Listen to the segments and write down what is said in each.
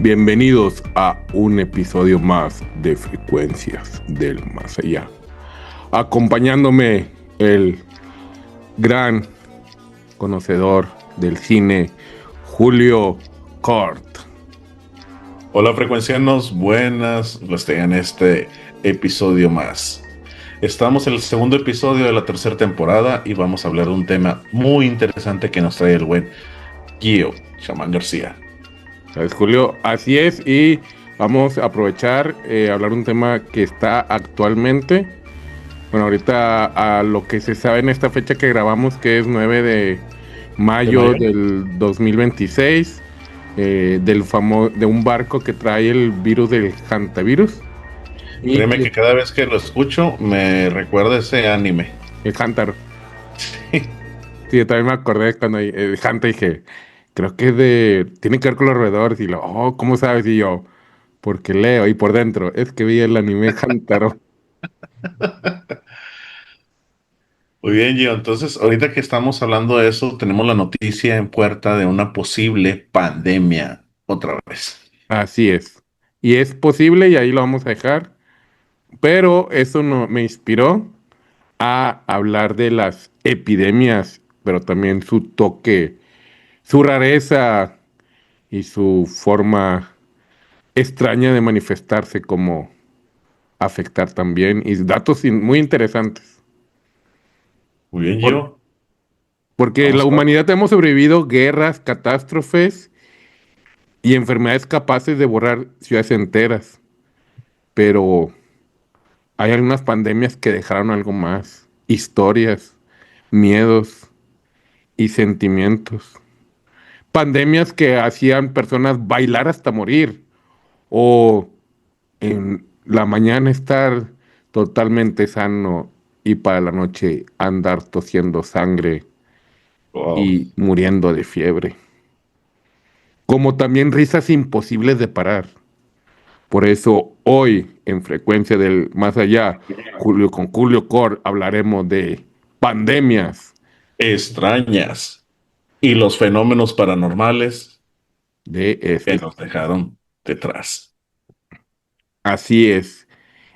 Bienvenidos a un episodio más de Frecuencias del Más Allá. Acompañándome el gran conocedor del cine, Julio Cort. Hola frecuencianos, buenas, los tengan este episodio más. Estamos en el segundo episodio de la tercera temporada y vamos a hablar de un tema muy interesante que nos trae el buen Gio Chamán García. ¿Sabes, Julio? Así es, y vamos a aprovechar hablar de un tema que está actualmente. Bueno, ahorita a lo que se sabe en esta fecha que grabamos, que es 9 de ¿De mayo mayo? del 2026, de un barco que trae el virus del hantavirus. Y Créeme que que cada vez que lo escucho me recuerda ese anime. el Hantaro. Sí, yo también me acordé cuando el Hanta dije, creo que tiene que ver con los roedores. Y ¿cómo sabes? Y yo, porque leo. Y por dentro, es que vi el anime Hantaro. Muy bien, Gio. Entonces, ahorita que estamos hablando de eso, tenemos la noticia en puerta de una posible pandemia otra vez. Así es. Y es posible y ahí lo vamos a dejar. Pero eso no, me inspiró a hablar de las epidemias, pero también su toque, su rareza y su forma extraña de manifestarse, como afectar también. Y datos muy interesantes. Muy bien, Por- Gio. Porque la Vamos a ver. humanidad hemos sobrevivido guerras, catástrofes y enfermedades capaces de borrar ciudades enteras. Pero hay algunas pandemias que dejaron algo más. Historias, miedos y sentimientos. Pandemias que hacían personas bailar hasta morir o en la mañana estar totalmente sano y para la noche andar tosiendo sangre Wow. y muriendo de fiebre. Como también risas imposibles de parar. Por eso hoy en Frecuencia del Más Allá, con Julio Cor hablaremos de pandemias Extrañas. Y los fenómenos paranormales de que este. nos dejaron detrás. Así es.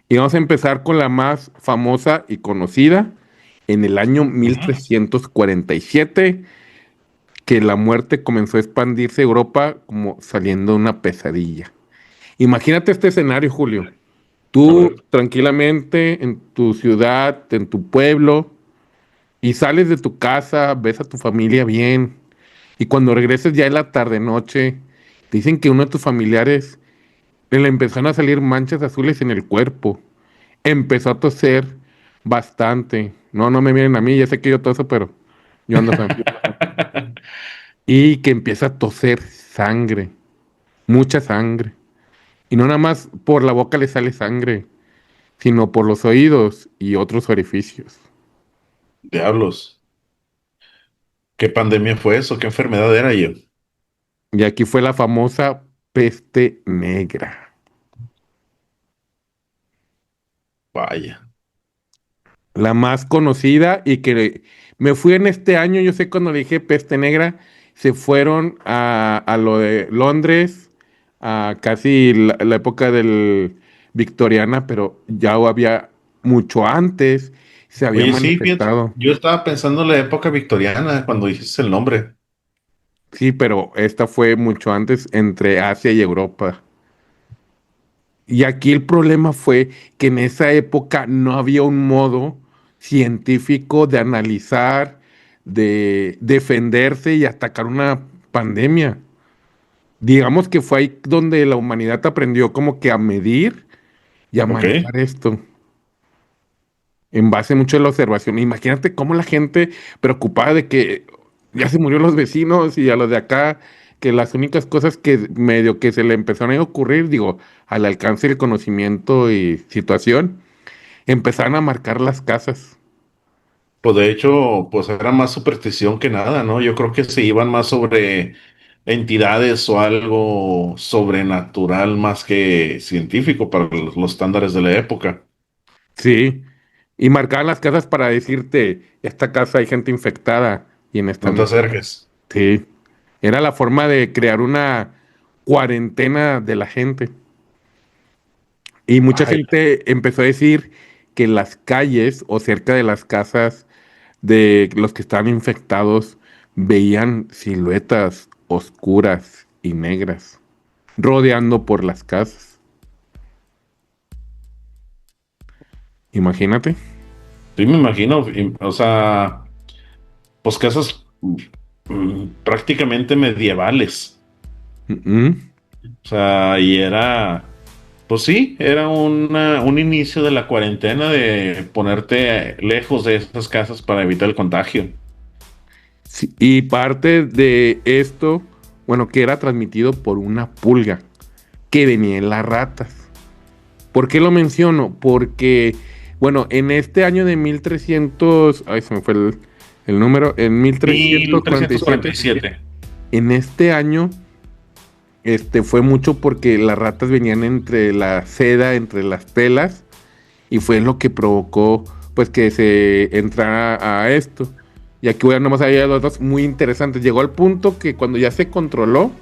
Y vamos a empezar con la más famosa y conocida en el año Ujú. 1347, que la muerte comenzó a expandirse a Europa como saliendo de una pesadilla. Imagínate este escenario, Julio. A Tú ver. tranquilamente en tu ciudad, en tu pueblo, y sales de tu casa, ves a tu familia bien, y cuando regreses ya en la tarde-noche, te dicen que uno de tus familiares le empezaron a salir manchas azules en el cuerpo. Empezó a toser bastante. No, no me miren a mí, ya sé que yo toso, pero yo ando sano. Y que empieza a toser sangre, mucha sangre. Y no nada más por la boca le sale sangre, sino por los oídos y otros orificios. Diablos. ¿Qué pandemia fue eso? ¿Qué enfermedad era yo? Y aquí fue la famosa peste negra. Vaya. La más conocida y que me fui en este año, yo sé cuando le dije peste negra, se fueron a lo de Londres, a casi la época del victoriana, pero ya había mucho antes, se había Oye, sí, fíjate, manifestado. yo estaba pensando en la época victoriana cuando dijiste el nombre. Sí, pero esta fue mucho antes entre Asia y Europa. Y aquí el problema fue que en esa época no había un modo científico de analizar, de defenderse y atacar una pandemia. Digamos que fue ahí donde la humanidad aprendió como que a medir y a Ok. manejar esto en base mucho a la observación. Imagínate cómo la gente preocupada de que ya se murió los vecinos y a los de acá, que las únicas cosas que medio que se le empezaron a ocurrir, digo, al alcance del conocimiento y situación, empezaron a marcar las casas. Pues de hecho, pues era más superstición que nada, ¿no? Yo creo que se iban más sobre entidades o algo sobrenatural más que científico para los estándares de la época. Sí, y marcaban las casas para decirte, esta casa hay gente infectada y en esta No te no. acerques. Sí, era la forma de crear una cuarentena de la gente. Y mucha Ay, gente empezó a decir que en las calles o cerca de las casas de los que estaban infectados veían siluetas oscuras y negras rodeando por las casas. Imagínate. sí me imagino, o sea, pues casas prácticamente medievales. Mm, O sea, y era, pues sí, era un inicio de la cuarentena de ponerte lejos de esas casas para evitar el contagio. sí, y parte de esto, bueno, que era transmitido por una pulga que venía en las ratas. ¿Por qué lo menciono? Porque, bueno, en este año de 1300, ay, se me fue el número, en mil Mil trescientos cuarenta y trescientos cuarenta siete y siete. en este año, fue mucho porque las ratas venían entre la seda, entre las telas, y fue lo que provocó, pues, que se entrara a esto. Y aquí, bueno, nomás había datos muy interesantes. Llegó al punto que cuando ya se controló,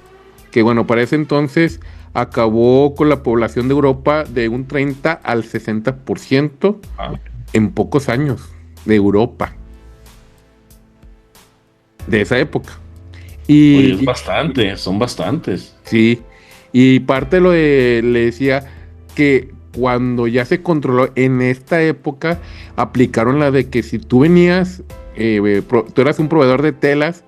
que bueno, para ese entonces acabó con la población de Europa de un 30 al 60% Ah, en pocos años de Europa, de esa época. oye, es Y bastante, son bastantes. sí, y parte de lo de, le decía que cuando ya se controló en esta época, aplicaron la de que si tú venías, tú eras un proveedor de telas,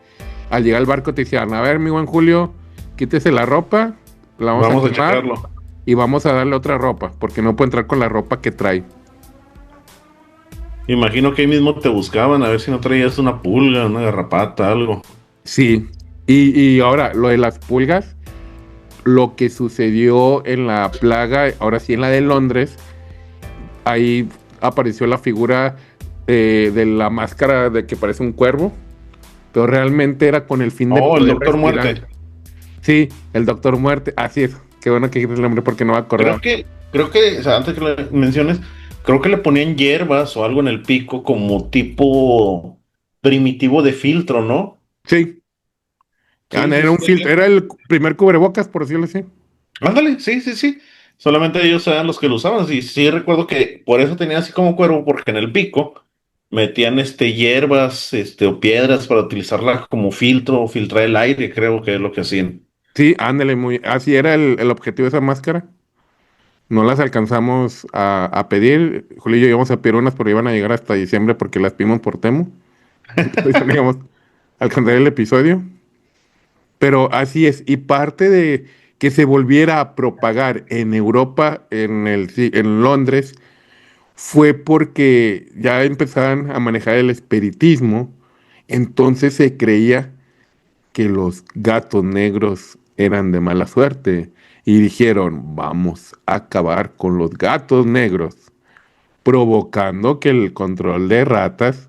al llegar al barco te decían, a ver, mi buen Julio, quítese la ropa, la vamos a Vamos a quemar checarlo. y vamos a darle otra ropa, porque no puede entrar con la ropa que trae. Imagino que ahí mismo te buscaban a ver si no traías una pulga, una garrapata, algo. Sí, y ahora lo de las pulgas, lo que sucedió en la plaga, ahora sí en la de Londres, ahí apareció la figura de la máscara de que parece un cuervo, pero realmente era con el fin de Oh, el poder Doctor respirar. Muerte. Sí, el Doctor Muerte, así es. Qué bueno que dijiste el nombre porque no me acordaba. Creo que, o sea, antes que lo menciones, creo que le ponían hierbas o algo en el pico como tipo primitivo de filtro, ¿no? Sí, Sí, sí, era sí. un filtro, era el primer cubrebocas, por decirlo así. Ándale, sí, sí, sí. Solamente ellos eran los que lo usaban. Y sí recuerdo que por eso tenía así como cuervo, porque en el pico metían hierbas, o piedras para utilizarla como filtro o filtrar el aire, creo que es lo que hacían. Sí, ándale, muy, así era el objetivo de esa máscara. No las alcanzamos a pedir. Julio y yo íbamos a pedir unas, pero iban a llegar hasta diciembre porque las pedimos por Temu. Entonces no íbamos a alcanzar el episodio. Pero así es, y parte de que se volviera a propagar en Europa, en Londres, fue porque ya empezaban a manejar el espiritismo, entonces se creía que los gatos negros eran de mala suerte, y dijeron, vamos a acabar con los gatos negros, provocando que el control de ratas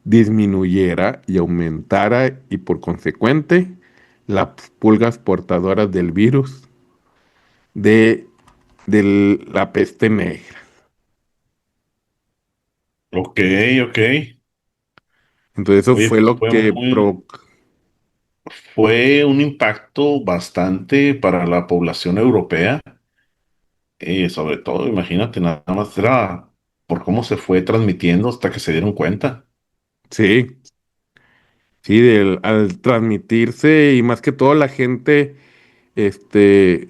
disminuyera y aumentara y por consecuente las pulgas portadoras del virus de, de la peste negra. Ok, ok. Entonces eso Oye, fue pues lo que provocó. fue un impacto bastante para la población europea. Sobre todo, imagínate, nada más era por cómo se fue transmitiendo hasta que se dieron cuenta. Sí, sí, al transmitirse y más que todo la gente,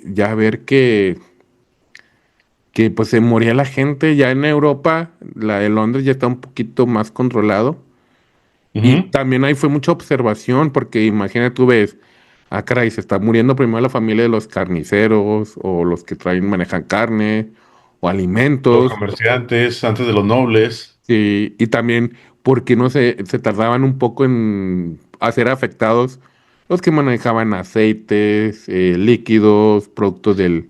ya ver que pues se moría la gente ya en Europa, la de Londres ya está un poquito más controlado. Y Ujú. también ahí fue mucha observación, porque imagínate, tú ves, ah, caray, se está muriendo primero la familia de los carniceros, o los que manejan carne, o Los alimentos, comerciantes antes de los nobles. y también porque no se tardaban un poco en hacer afectados los que manejaban aceites, líquidos, productos del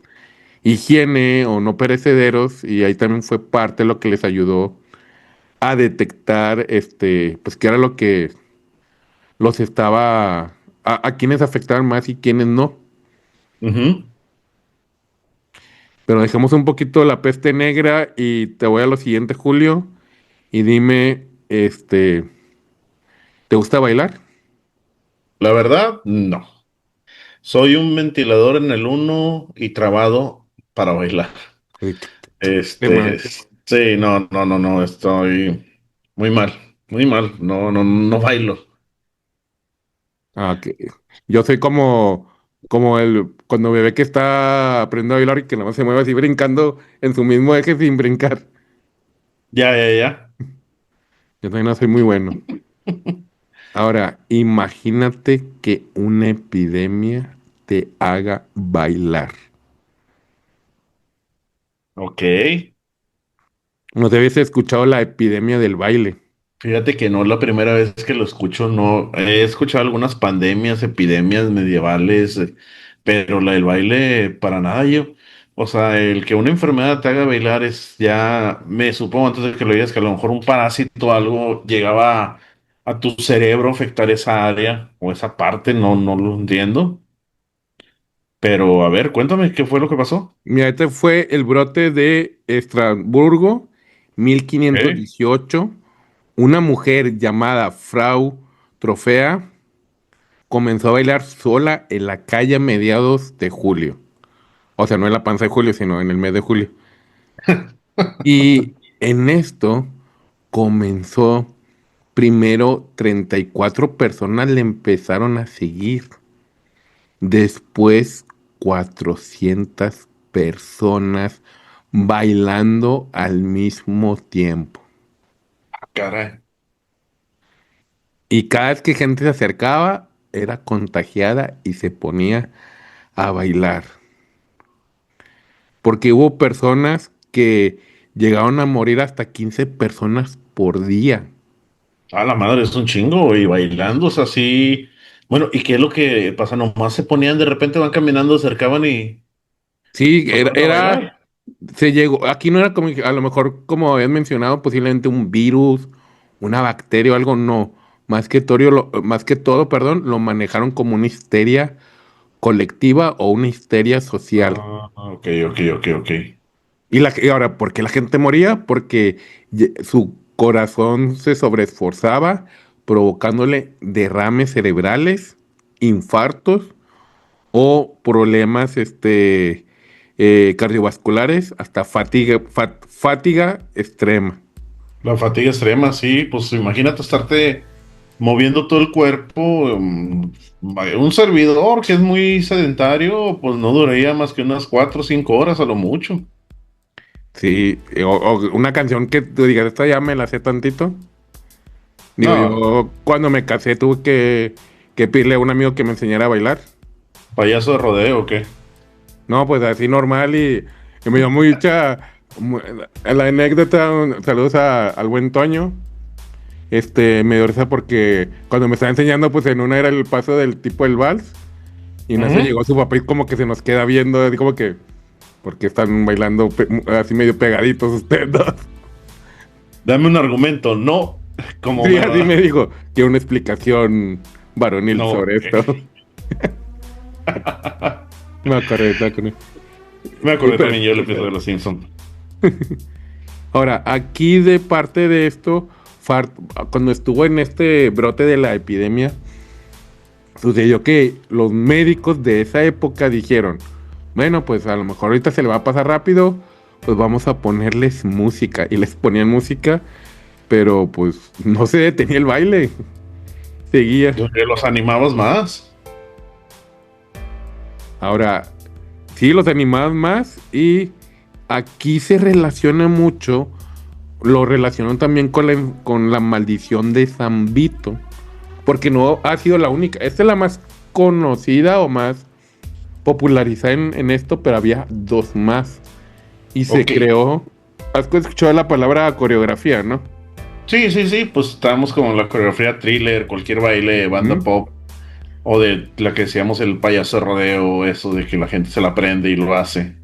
higiene o no perecederos, y ahí también fue parte de lo que les ayudó a detectar, pues qué era lo que los estaba, a quienes afectaban más y quienes no. Ujú. Pero dejemos un poquito la peste negra y te voy a lo siguiente, Julio, y dime, ¿te gusta bailar? La verdad, no. Soy un ventilador en el uno y trabado para bailar. Eh, ¿Qué Este, más? sí, no, no, no, no, estoy muy mal, muy mal. No, no, no bailo. Ah, que yo soy como cuando bebé que está aprendiendo a bailar y que nada más se mueve así brincando en su mismo eje sin brincar. Ya, ya, ya. Yo también no soy muy bueno. Ahora, imagínate que una epidemia te haga bailar. Ok. No te habías escuchado la epidemia del baile. Fíjate que no es la primera vez que lo escucho, no. He escuchado algunas pandemias, epidemias medievales, pero la del baile para nada yo. O sea, el que una enfermedad te haga bailar es ya, me supongo antes de que lo digas, que a lo mejor un parásito o algo llegaba a tu cerebro, afectar esa área o esa parte, no, no lo entiendo. Pero a ver, cuéntame qué fue lo que pasó. Mira, este fue el brote de Estrasburgo, ¿Eh? 1518. Una mujer llamada Frau Trofea comenzó a bailar sola en la calle a mediados de julio. O sea, no en la panza de julio, sino en el mes de julio. Y en esto comenzó, primero 34 personas le empezaron a seguir. Después 400 personas bailando al mismo tiempo. Caray. Y cada vez que gente se acercaba, era contagiada y se ponía a bailar. Porque hubo personas que llegaron a morir hasta 15 personas por día. A la madre, es un chingo, y bailando, o sea, así. Bueno, ¿y qué es lo que pasa? Nomás se ponían, de repente van caminando, se acercaban y Sí, se ponen a bailar. se llegó, aquí no era como, a lo mejor como habías mencionado, posiblemente un virus, una bacteria o algo, no. Más que todo, perdón, lo manejaron como una histeria colectiva o una histeria social. Ah, ok, ok, ok, ok. Y ahora, ¿por qué la gente moría? Porque su corazón se sobreesforzaba, provocándole derrames cerebrales, infartos o problemas cardiovasculares, hasta fatiga extrema. La fatiga extrema, sí, pues imagínate estarte moviendo todo el cuerpo. Un servidor que es muy sedentario, pues no duraría más que unas 4 o 5 horas a lo mucho. Sí, o una canción que tú digas, esta ya me la sé tantito. Digo, No, yo cuando me casé tuve que pedirle a un amigo que me enseñara a bailar. payaso de rodeo, ¿o qué? No, pues así normal y me dio mu- la anécdota, saludos al buen Toño. Me dio risa porque cuando me estaba enseñando, pues en una era el paso del tipo del vals y en eso Ujú. llegó su papá y como que se nos queda viendo, así como que, porque están bailando así medio pegaditos ustedes dos. Dame un argumento, no, como Sí, me así va. me dijo, quiero una explicación varonil No, sobre esto. Me acordé, me y, acordé pero, también yo del episodio de Los Simpsons. Ahora, aquí de parte de esto, cuando estuvo en este brote de la epidemia, sucedió que los médicos de esa época dijeron, bueno, pues a lo mejor ahorita se le va a pasar rápido, pues vamos a ponerles música. Y les ponían música, pero pues no se detenía el baile, seguía. Que los animabas más. Ahora, sí, los animaban más y aquí se relaciona mucho, lo relacionan también con la maldición de San Vito, porque no ha sido la única, esta es la más conocida o más popularizada en esto, pero había dos más y se Ok. creó, has escuchado la palabra coreografía, ¿no? Sí, sí, sí, pues estábamos con la coreografía thriller, cualquier baile, banda Ujú. pop, o de la que decíamos el payaso de rodeo, eso de que la gente se la aprende y lo hace.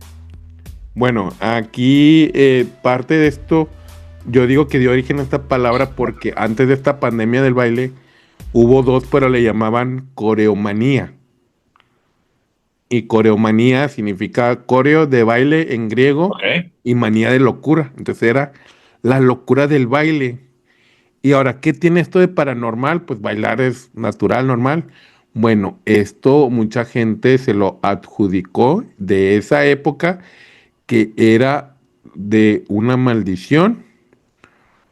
Bueno, aquí parte de esto, yo digo que dio origen a esta palabra porque antes de esta pandemia del baile hubo dos, pero le llamaban coreomanía. Y coreomanía significa coreo de baile en griego Ok. y manía de locura. Entonces era la locura del baile. Y ahora, ¿qué tiene esto de paranormal? Pues bailar es natural, normal. Bueno, esto mucha gente se lo adjudicó de esa época que era de una maldición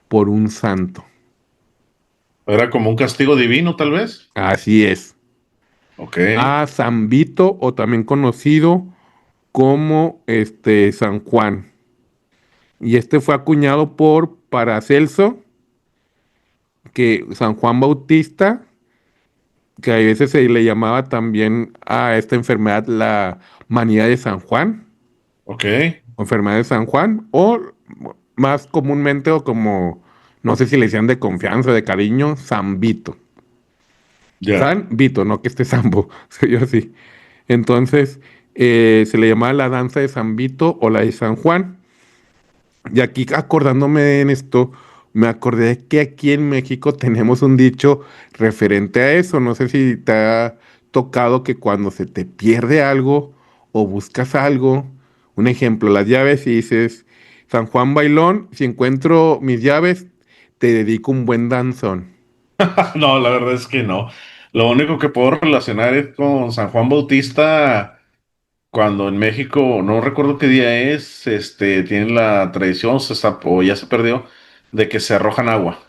por un santo. Era como un castigo divino, tal vez. Así es. Ok, A San Vito, o también conocido como San Juan. Y este fue acuñado por Paracelso, que San Juan Bautista, que a veces se le llamaba también a esta enfermedad la manía de San Juan, ok, o enfermedad de San Juan, o más comúnmente, o como, no sé si le decían de confianza, de cariño, San Vito. ya. San Vito, no que esté Sambo, soy yo así. Entonces, se le llamaba la danza de San Vito o la de San Juan. Y aquí acordándome en esto, me acordé que aquí en México tenemos un dicho referente a eso. No sé si te ha tocado que cuando se te pierde algo o buscas algo, un ejemplo, las llaves y dices, San Juan Bailón, si encuentro mis llaves, te dedico un buen danzón. No, la verdad es que no. Lo único que puedo relacionar es con San Juan Bautista, cuando en México, no recuerdo qué día es, tienen la tradición, o ya se perdió, de que se arrojan agua.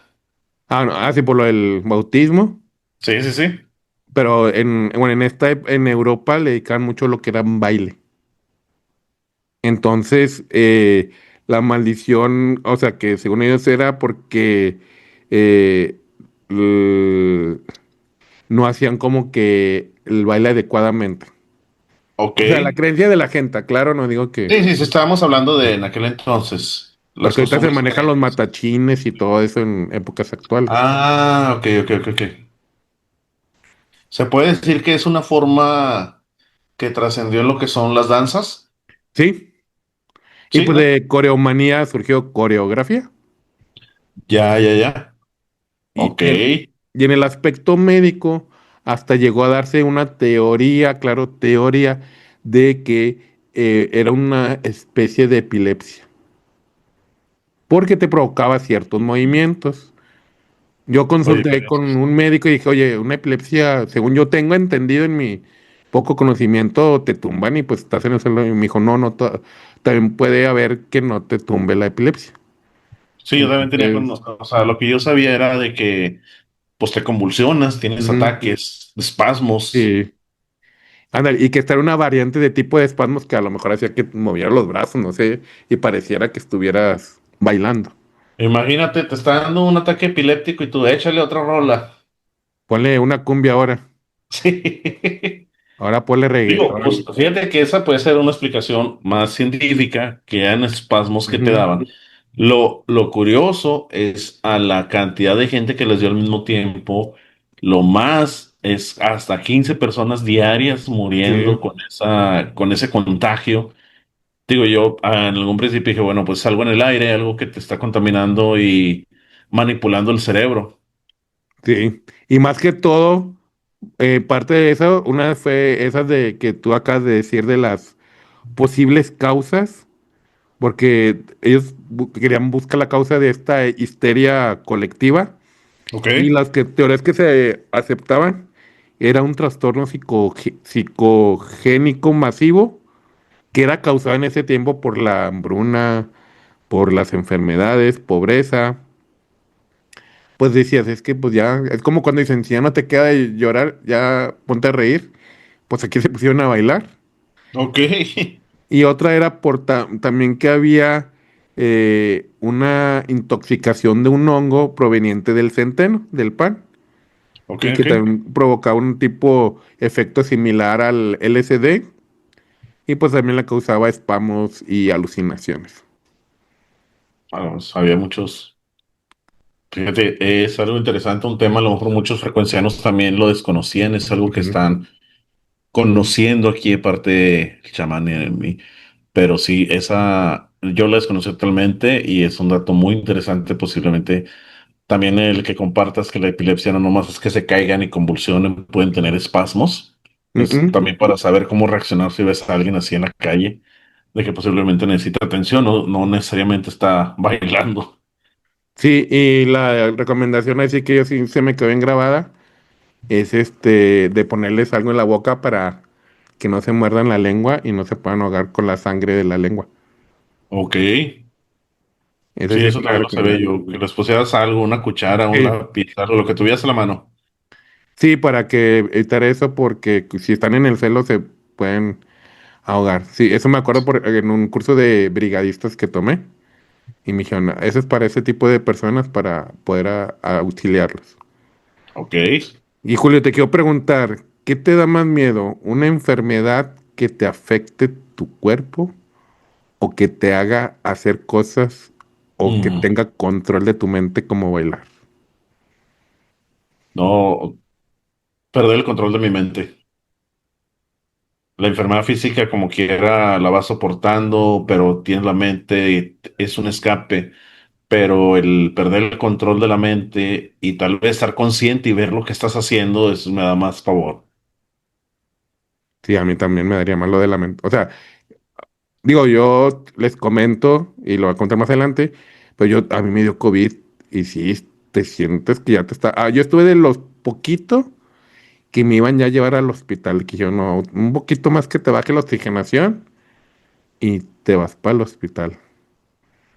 Ah, no, sí, por lo del bautismo. Sí, sí, sí. Pero bueno, en Europa le dedicaban mucho lo que era un baile. Entonces, la maldición, o sea, que según ellos era porque eh, l- no hacían como que el baile adecuadamente. Ok. O sea, la creencia de la gente, claro, no digo que, Sí, sí, sí, estábamos hablando de en aquel entonces, las porque ahorita se costumbres manejan los previas. matachines y todo eso en épocas actuales. Ah, ok, ok, ok, ok. ¿Se puede decir que es una forma que trascendió en lo que son las danzas? ¿Sí? Y Sí, pues ¿no? de coreomanía surgió coreografía. Ya, ya, ya. Y Ok, en, y en el aspecto médico, hasta llegó a darse una teoría, claro, teoría, de que era una especie de epilepsia, porque te provocaba ciertos movimientos. Yo oye, consulté curioso. con un médico y dije, oye, una epilepsia, según yo tengo entendido en mi poco conocimiento, te tumban y pues estás en el suelo. Y me dijo, no, no, también puede haber que no te tumbe la epilepsia. Sí, yo también tenía Entonces, o sea, lo que yo sabía era de que pues te convulsionas, tienes ujú, ataques, espasmos. sí. Ándale, y que esta era una variante de tipo de espasmos que a lo mejor hacía que movieras los brazos, no sé, y pareciera que estuvieras bailando. Imagínate, te está dando un ataque epiléptico y tú échale otra rola. Ponle una cumbia ahora, Sí. ahora ponle Digo, reggaetón. pues fíjate que esa puede ser una explicación más científica que eran espasmos que te Ujú, daban. Lo curioso es a la cantidad de gente que les dio al mismo tiempo. Lo más es hasta 15 personas diarias muriendo sí, con ese contagio. Digo, yo en algún principio dije, bueno, pues algo en el aire, algo que te está contaminando y manipulando el cerebro. sí. Y más que todo, parte de eso, una fue esas de que tú acabas de decir de las posibles causas, porque ellos querían buscar la causa de esta histeria colectiva. Ok, Y las teorías que se aceptaban era un trastorno psicogénico masivo que era causado en ese tiempo por la hambruna, por las enfermedades, pobreza. Pues decías, es que pues ya, es como cuando dicen, si ya no te queda de llorar, ya ponte a reír. Pues aquí se pusieron a bailar. ok, Y otra era por también que había una intoxicación de un hongo proveniente del centeno, del pan. ok, Y que ok. también provocaba un tipo efecto similar al LSD y pues también le causaba espasmos y alucinaciones. Bueno, pues, había muchos. Fíjate, es algo interesante, un tema, a lo mejor muchos frecuencianos también lo desconocían, es algo que Ujú, están conociendo aquí de parte del chamán y de mí, pero sí, esa yo la desconocí totalmente y es un dato muy interesante, posiblemente también el que compartas que la epilepsia no nomás es que se caigan y convulsionen, pueden tener espasmos, es ujú. también para saber cómo reaccionar si ves a alguien así en la calle, de que posiblemente necesita atención, no necesariamente está bailando. Sí, y la recomendación así que yo sí se me quedó bien grabada es de ponerles algo en la boca para que no se muerdan la lengua y no se puedan ahogar con la sangre de la lengua. Ok. Ese Sí, sí eso te la también lo sabía recomiendo. yo. Que les pusieras algo, una cuchara, un Sí, lápiz, algo, lo que tuvieras a la mano. sí, para que evitar eso, porque si están en el celo se pueden ahogar. Sí, eso me acuerdo en un curso de brigadistas que tomé y me dijeron, eso es para ese tipo de personas para poder auxiliarlos. Ok. Y Julio, te quiero preguntar, ¿qué te da más miedo? ¿Una enfermedad que te afecte tu cuerpo o que te haga hacer cosas o que Mm, tenga control de tu mente como bailar? no, perder el control de mi mente. La enfermedad física como quiera la vas soportando, pero tienes la mente, es un escape. Pero el perder el control de la mente y tal vez estar consciente y ver lo que estás haciendo, eso me da más pavor. Sí, a mí también me daría mal lo de la mente. O sea, digo, yo les comento y lo voy a contar más adelante, pero a mí me dio COVID y sí, te sientes que ya te está... yo estuve de los poquitos que me iban ya a llevar al hospital, que yo no, un poquito más que te baje la oxigenación y te vas para el hospital.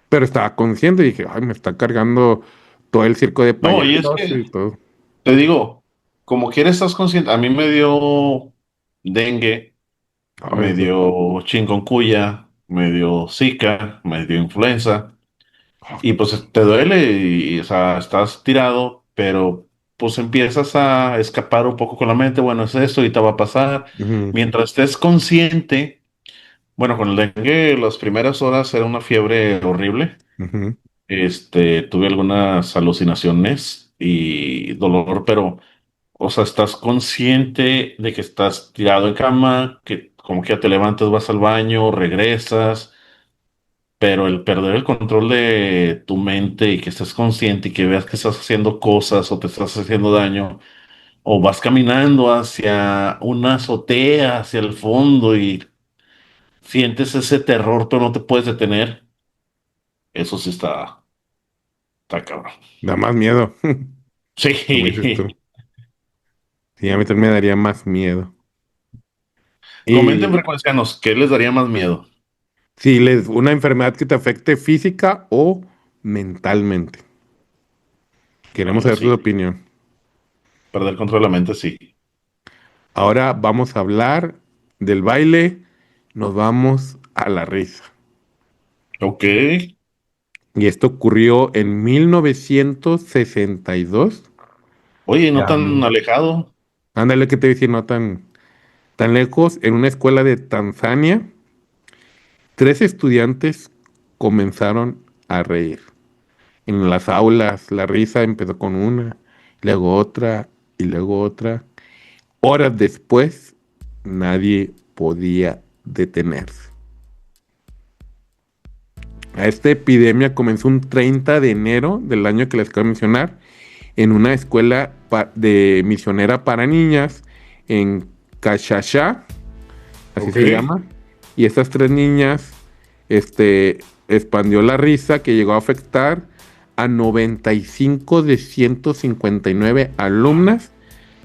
Pero estaba consciente y dije, ay, me está cargando todo el circo de No, y es payasos que, y todo. te digo, como quieres estás consciente, a mí me dio dengue, Ay, me dio chikungunya, me dio Zika, me dio influenza, y pues te duele y, o sea, estás tirado, pero pues empiezas a escapar un poco con la mente, bueno, es esto, ahorita va a pasar. ujú, Mientras estés consciente, bueno, con el dengue las primeras horas era una fiebre horrible. ujú. Tuve algunas alucinaciones y dolor, pero, o sea, estás consciente de que estás tirado en cama, que como que ya te levantas, vas al baño, regresas, pero el perder el control de tu mente y que estés consciente y que veas que estás haciendo cosas o te estás haciendo daño, o vas caminando hacia una azotea, hacia el fondo y sientes ese terror, pero no te puedes detener, eso sí está cabrón. Da más miedo, como dices Sí. tú. Sí, a mí también me daría más miedo. Comenten Y frecuencianos, ¿qué les daría más miedo? si una enfermedad que te afecte física o mentalmente. Queremos Bueno, saber su sí, opinión. perder control de la mente, sí. Ahora vamos a hablar del baile. Nos vamos a la risa. Ok. Y esto ocurrió en 1962. Oye, no Ya. tan alejado. Ándale, que te decía, no tan lejos. En una escuela de Tanzania, tres estudiantes comenzaron a reír. En las aulas, la risa empezó con una, luego otra y luego otra. Horas después, nadie podía detenerse. Esta epidemia comenzó un 30 de enero del año que les acabo de mencionar en una escuela de misionera para niñas en Cachachá, así Ok. se llama. Y estas tres niñas, expandió la risa que llegó a afectar a 95 de 159 alumnas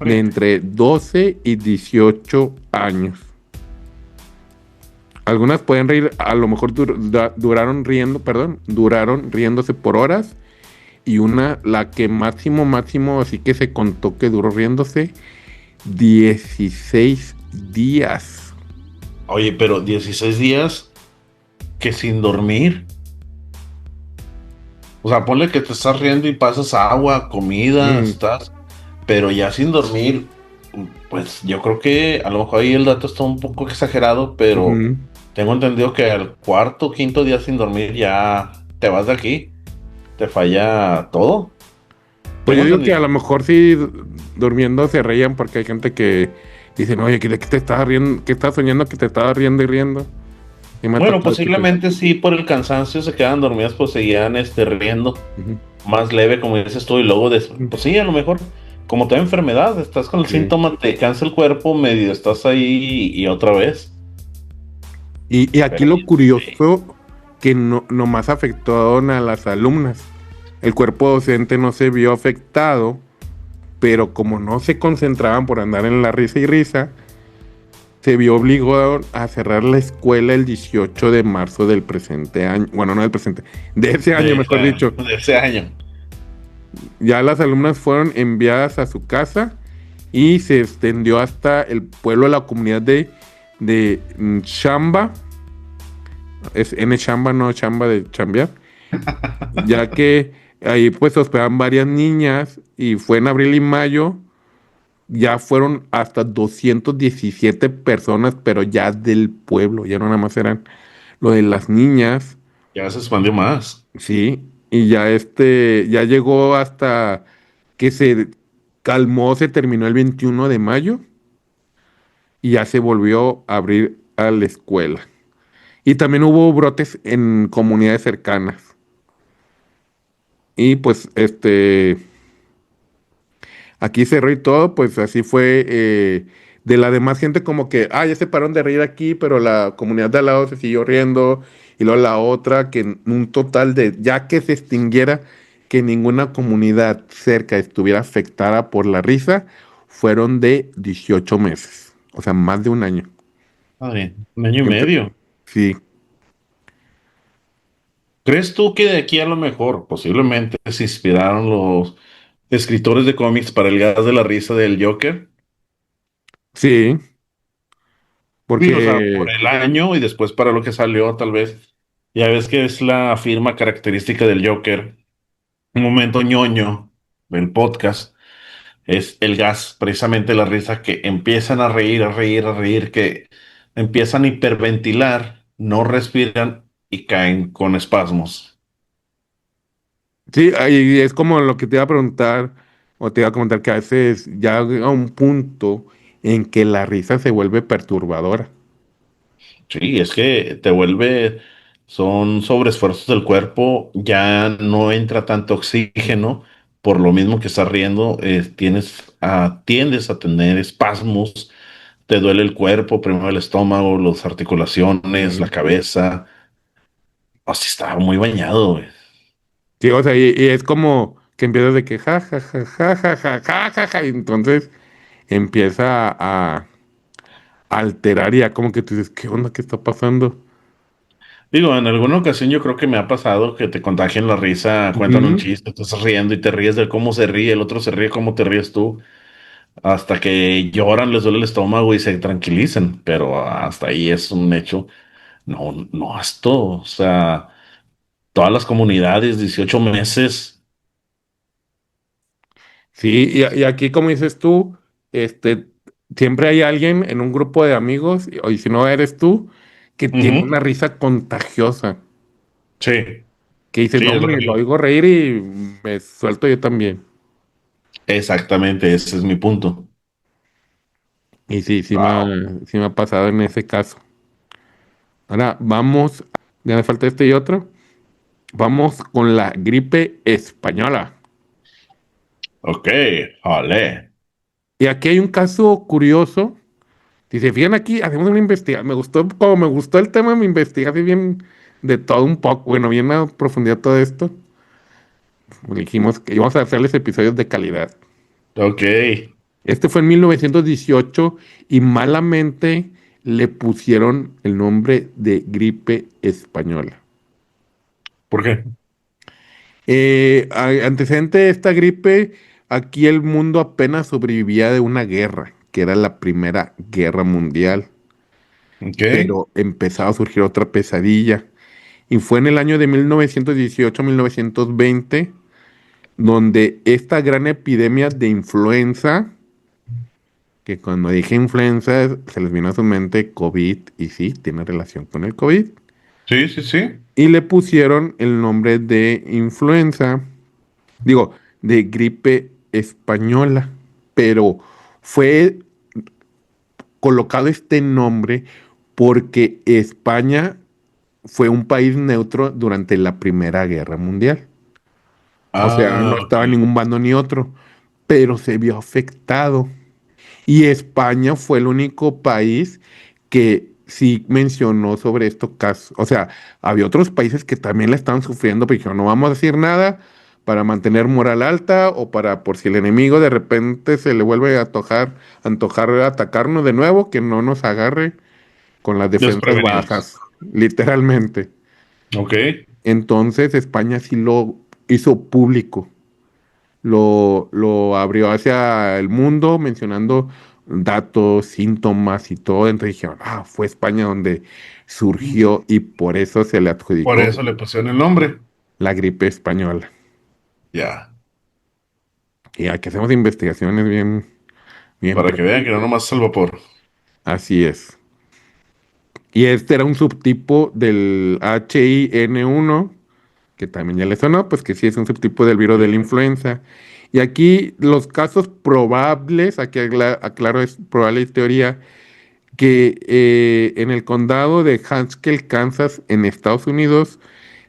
de Hombre. entre 12 y 18 años. Algunas pueden reír, a lo mejor duraron riéndose por horas. Y una, la que máximo, así que se contó que duró riéndose 16 días. Oye, pero 16 días que sin dormir. O sea, ponle que te estás riendo y pasas agua, comida, Mm, estás, pero ya sin dormir, pues yo creo que a lo mejor ahí el dato está un poco exagerado, pero ujú. tengo entendido que al cuarto, quinto día sin dormir ya te vas de aquí, te falla todo. Pues Tengo yo digo que entendido. a lo mejor sí durmiendo se reían porque hay gente que dice, oye, ¿de qué te estabas riendo? ¿Qué estás soñando que te estabas riendo y riendo? Y me ha Bueno, tocado escuchar. posiblemente sí por el cansancio se quedan dormidas, pues seguían riendo Ujú, más leve, como dices tú, y luego ujú, pues sí, a lo mejor, como toda enfermedad, estás con el sí. síntoma, te cansa el cuerpo, medio estás ahí y otra vez. Y aquí Pero lo sí. curioso que no nomás afectó a las alumnas. El cuerpo docente no se vio afectado pero como no se concentraban por andar en la risa y risa, se vio obligado a cerrar la escuela el 18 de marzo del presente año. Bueno, no del presente, de ese año, mejor dicho. De ese año. Ya las alumnas fueron enviadas a su casa y se extendió hasta el pueblo de la comunidad de Chamba. Es N Chamba, no Chamba de chambear. Ya que ahí pues se hospedaban varias niñas y fue en abril y mayo. Ya fueron hasta 217 personas, pero ya del pueblo, ya no nada más eran lo de las niñas, Ya se expandió más. sí, y ya ya llegó hasta que se calmó, se terminó el 21 de mayo y ya se volvió a abrir a la escuela. Y también hubo brotes en comunidades cercanas. Y pues aquí cerró y todo, pues así fue. De la demás gente como que, ya se pararon de reír aquí, pero la comunidad de al lado se siguió riendo. Y luego la otra, que en un total de, ya que se extinguiera, que ninguna comunidad cerca estuviera afectada por la risa, fueron de 18 meses. O sea, más de un año. Madre, un año y Empe- medio. sí, ¿Crees tú que de aquí a lo mejor posiblemente se inspiraron los escritores de cómics para el gas de la risa del Joker? sí, Sí, o sea, por porque el año y después para lo que salió, tal vez. Ya ves que es la firma característica del Joker. Un momento ñoño del podcast es el gas, precisamente la risa que empiezan a reír, a reír, a reír, que empiezan a hiperventilar, no respiran y caen con espasmos. sí, ahí es como lo que te iba a preguntar, o te iba a comentar que a veces ya a un punto en que la risa se vuelve perturbadora. Sí, es que te vuelve, son sobreesfuerzos del cuerpo, ya no entra tanto oxígeno, por lo mismo que estás riendo, tiendes a tener espasmos, te duele el cuerpo, primero el estómago, las articulaciones, la Mm. cabeza. Así estaba muy bañado, güey. Sí, o sea, y es como que empiezas de que ja, ja, ja, ja, ja, ja, ja, ja, ja, y entonces empieza a alterar y ya como que tú dices, ¿qué onda? ¿Qué está pasando? Digo, en alguna ocasión yo creo que me ha pasado que te contagian la risa, cuentan un Ujú. chiste, tú estás riendo y te ríes de cómo se ríe, el otro se ríe cómo te ríes tú. Hasta que lloran, les duele el estómago y se tranquilizan, pero hasta ahí es un hecho. No, no, esto, o sea, todas las comunidades, 18 meses. Sí, y aquí como dices tú, este, siempre hay alguien en un grupo de amigos, y si no eres tú, que tiene Ujú. una risa contagiosa. Sí, Que dices, sí, no, es lo hombre, lo que... oigo reír y me suelto yo también. Exactamente, ese es mi punto. Y sí, Wow. sí me ha pasado en ese caso. Ahora vamos, ya me falta este y otro. Vamos con la gripe española. Ok, vale. Y aquí hay un caso curioso. Si se fijan aquí, hacemos una investigación. Me gustó, como me gustó el tema, me investigué así bien de todo un poco. Bueno, bien a profundidad todo esto. Dijimos que íbamos a hacerles episodios de calidad. Ok. Este fue en 1918 y malamente le pusieron el nombre de gripe española. ¿Por qué? Antecedente de esta gripe, aquí el mundo apenas sobrevivía de una guerra, que era la Primera Guerra Mundial, Ok. pero empezaba a surgir otra pesadilla. Y fue en el año de 1918-1920 donde esta gran epidemia de influenza, que cuando dije influenza se les vino a su mente COVID, y sí, tiene relación con el COVID, Sí, sí, sí. y le pusieron el nombre de influenza, digo, de gripe española, pero fue colocado este nombre porque España fue un país neutro durante la Primera Guerra Mundial. O sea, no Ah, ok. estaba en ningún bando ni otro, pero se vio afectado. Y España fue el único país que sí mencionó sobre estos casos. O sea, había otros países que también la estaban sufriendo, pero dijeron, no vamos a decir nada para mantener moral alta o para por si el enemigo de repente se le vuelve a antojar atacarnos de nuevo, que no nos agarre con las defensas Desprevenidos. bajas, literalmente. Ok. Entonces España sí lo hizo público, lo abrió hacia el mundo mencionando datos, síntomas y todo. Entonces dijeron, fue España donde surgió y por eso se le Por adjudicó eso le pusieron el nombre. la gripe española. Ya. Y aquí hacemos investigaciones bien, bien Para que vean que no profundas. nomás es al vapor. Así es. Y este era un subtipo del H1N1, que también ya le sonó, pues que sí es un subtipo del virus de la influenza. Y aquí los casos probables, aquí aclaro, es probable teoría, que en el condado de Haskell, Kansas, en Estados Unidos,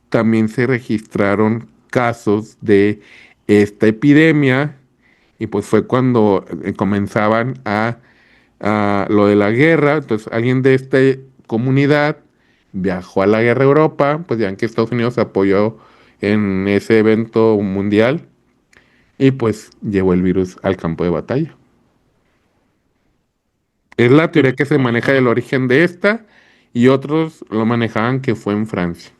también se registraron casos de esta epidemia y pues fue cuando comenzaban a lo de la guerra. Entonces alguien de esta comunidad viajó a la guerra a Europa, pues ya ven que Estados Unidos apoyó en ese evento mundial y pues llevó el virus al campo de batalla. Es la Sí, teoría que se maneja del origen de esta y otros lo manejaban que fue en Francia.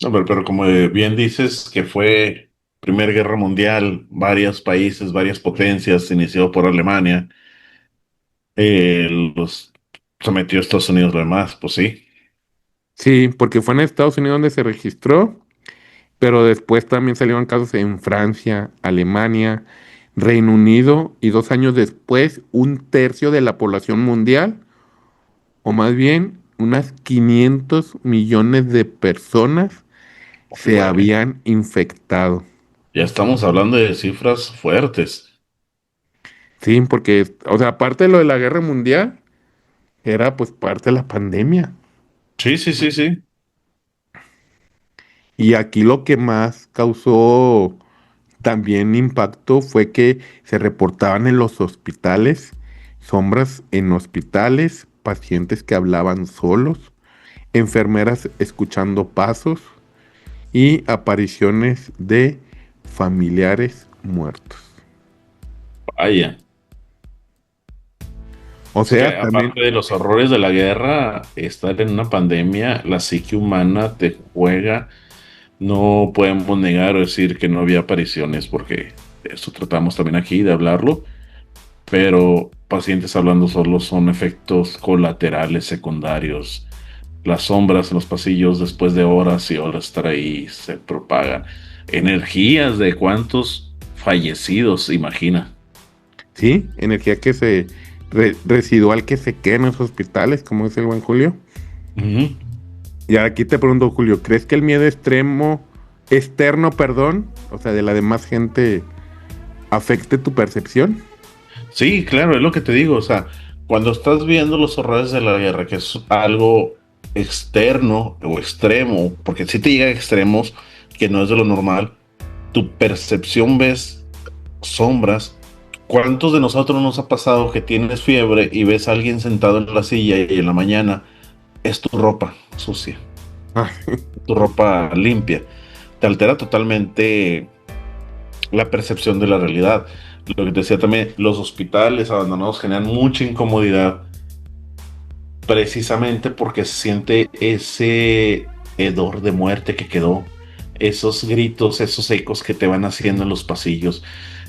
no, pero como bien dices, que fue Primera Guerra Mundial, varios países, varias potencias, se inició por Alemania, los sometió a Estados Unidos lo demás, pues sí. Sí, porque fue en Estados Unidos donde se registró, pero después también salieron casos en Francia, Alemania, Reino Unido y 2 años después un tercio de la población mundial, o más bien unas 500 millones de personas se Órale. habían infectado. Ya estamos hablando de cifras fuertes. Sí, porque, o sea, aparte de lo de la guerra mundial, era pues parte de la pandemia. Sí, sí, sí, sí. Y aquí lo que más causó también impacto fue que se reportaban en los hospitales sombras en hospitales, pacientes que hablaban solos, enfermeras escuchando pasos y apariciones de familiares muertos. Vaya. O Es que sea, también, aparte de los horrores de la guerra, estar en una pandemia, la psique humana te juega. No podemos negar o decir que no había apariciones, porque eso tratamos también aquí de hablarlo, pero pacientes hablando solos son efectos colaterales secundarios. Las sombras en los pasillos después de horas y horas estar ahí se propagan. Energías de cuántos fallecidos, imagina. sí, energía que residual que se queda en los hospitales, como dice el buen Julio. Ujú. Y aquí te pregunto, Julio, ¿crees que el miedo externo, perdón, o sea, de la demás gente, afecte tu percepción? Sí, claro, es lo que te digo. O sea, cuando estás viendo los horrores de la guerra, que es algo externo o extremo, porque si te llega a extremos que no es de lo normal, tu percepción ves sombras. ¿Cuántos de nosotros nos ha pasado que tienes fiebre y ves a alguien sentado en la silla y en la mañana es tu ropa sucia, Ah, tu ropa limpia? Te altera totalmente la percepción de la realidad. Lo que te decía también, los hospitales abandonados generan mucha incomodidad precisamente porque se siente ese hedor de muerte que quedó, esos gritos, esos ecos que te van haciendo en los pasillos,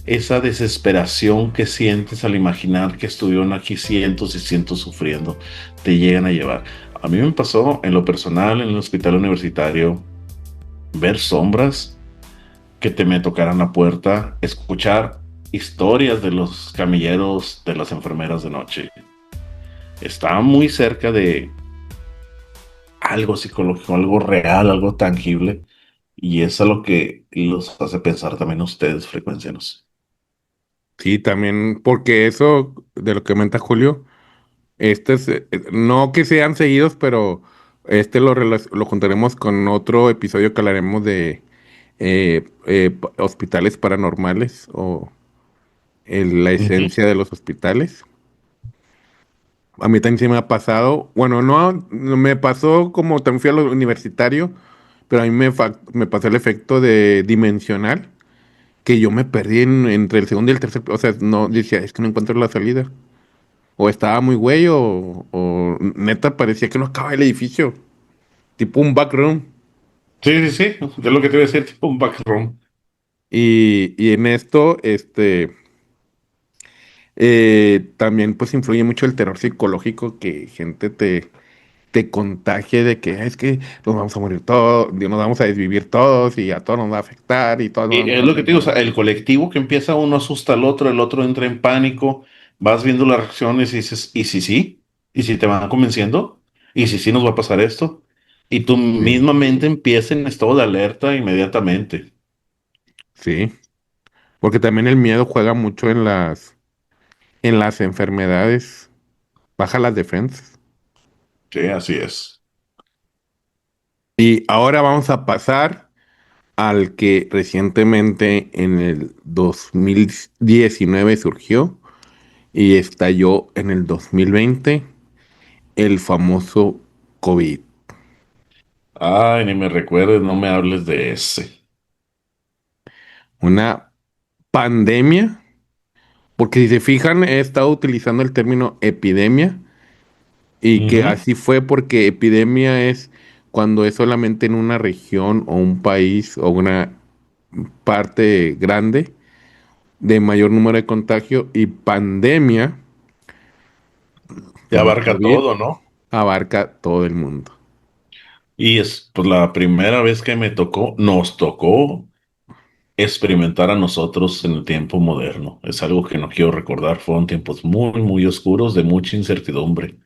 esa desesperación que sientes al imaginar que estuvieron aquí cientos y cientos sufriendo, te llegan a llevar. A mí me pasó en lo personal en el hospital universitario ver sombras que te me tocaran la puerta, escuchar historias de los camilleros, de las enfermeras de noche. Estaba muy cerca de algo psicológico, algo real, algo tangible, y es a lo que los hace pensar también ustedes, frecuencianos. sí, también, porque eso de lo que comenta Julio, este es, no que sean seguidos, pero lo juntaremos con otro episodio que hablaremos de hospitales paranormales o la Ujú. esencia de los hospitales. A mí también se me ha pasado, bueno, no me pasó como también fui a lo universitario, pero a mí me pasó el efecto de dimensional, que yo me perdí entre el segundo y el tercer, o sea, no decía, es que no encuentro la salida. O estaba muy güey o neta parecía que no acababa el edificio, tipo un backroom. Sí, sí, sí, es lo que te iba a decir, tipo un backroom. Y en esto, también pues influye mucho el terror psicológico que gente te contagie de que: "Ah, es que nos vamos a morir todos, nos vamos a desvivir todos y a todos nos va a afectar y todos nos Y vamos es a lo que te digo, o morir". sea, el colectivo que empieza uno asusta al otro, el otro entra en pánico, vas viendo las reacciones y dices, ¿y si sí? ¿Y si te van convenciendo? ¿Y si sí nos va a pasar esto? Y tu Sí, misma mente empieza en estado de alerta inmediatamente. sí, porque también el miedo juega mucho en las enfermedades, baja las defensas. Sí, así es. Y ahora vamos a pasar al que recientemente en el 2019 surgió y estalló en el 2020, el famoso COVID. Ay, ni me recuerdes, no me hables de ese. Una pandemia, porque si se fijan, he estado utilizando el término epidemia y que Ujú. así fue porque epidemia es cuando es solamente en una región o un país o una parte grande de mayor número de contagio, y pandemia, Te como el abarca COVID, todo, ¿no? abarca todo el mundo. Y es pues, la primera vez que me tocó, nos tocó experimentar a nosotros en el tiempo moderno. Es algo que no quiero recordar. Fueron tiempos muy, muy oscuros de mucha incertidumbre.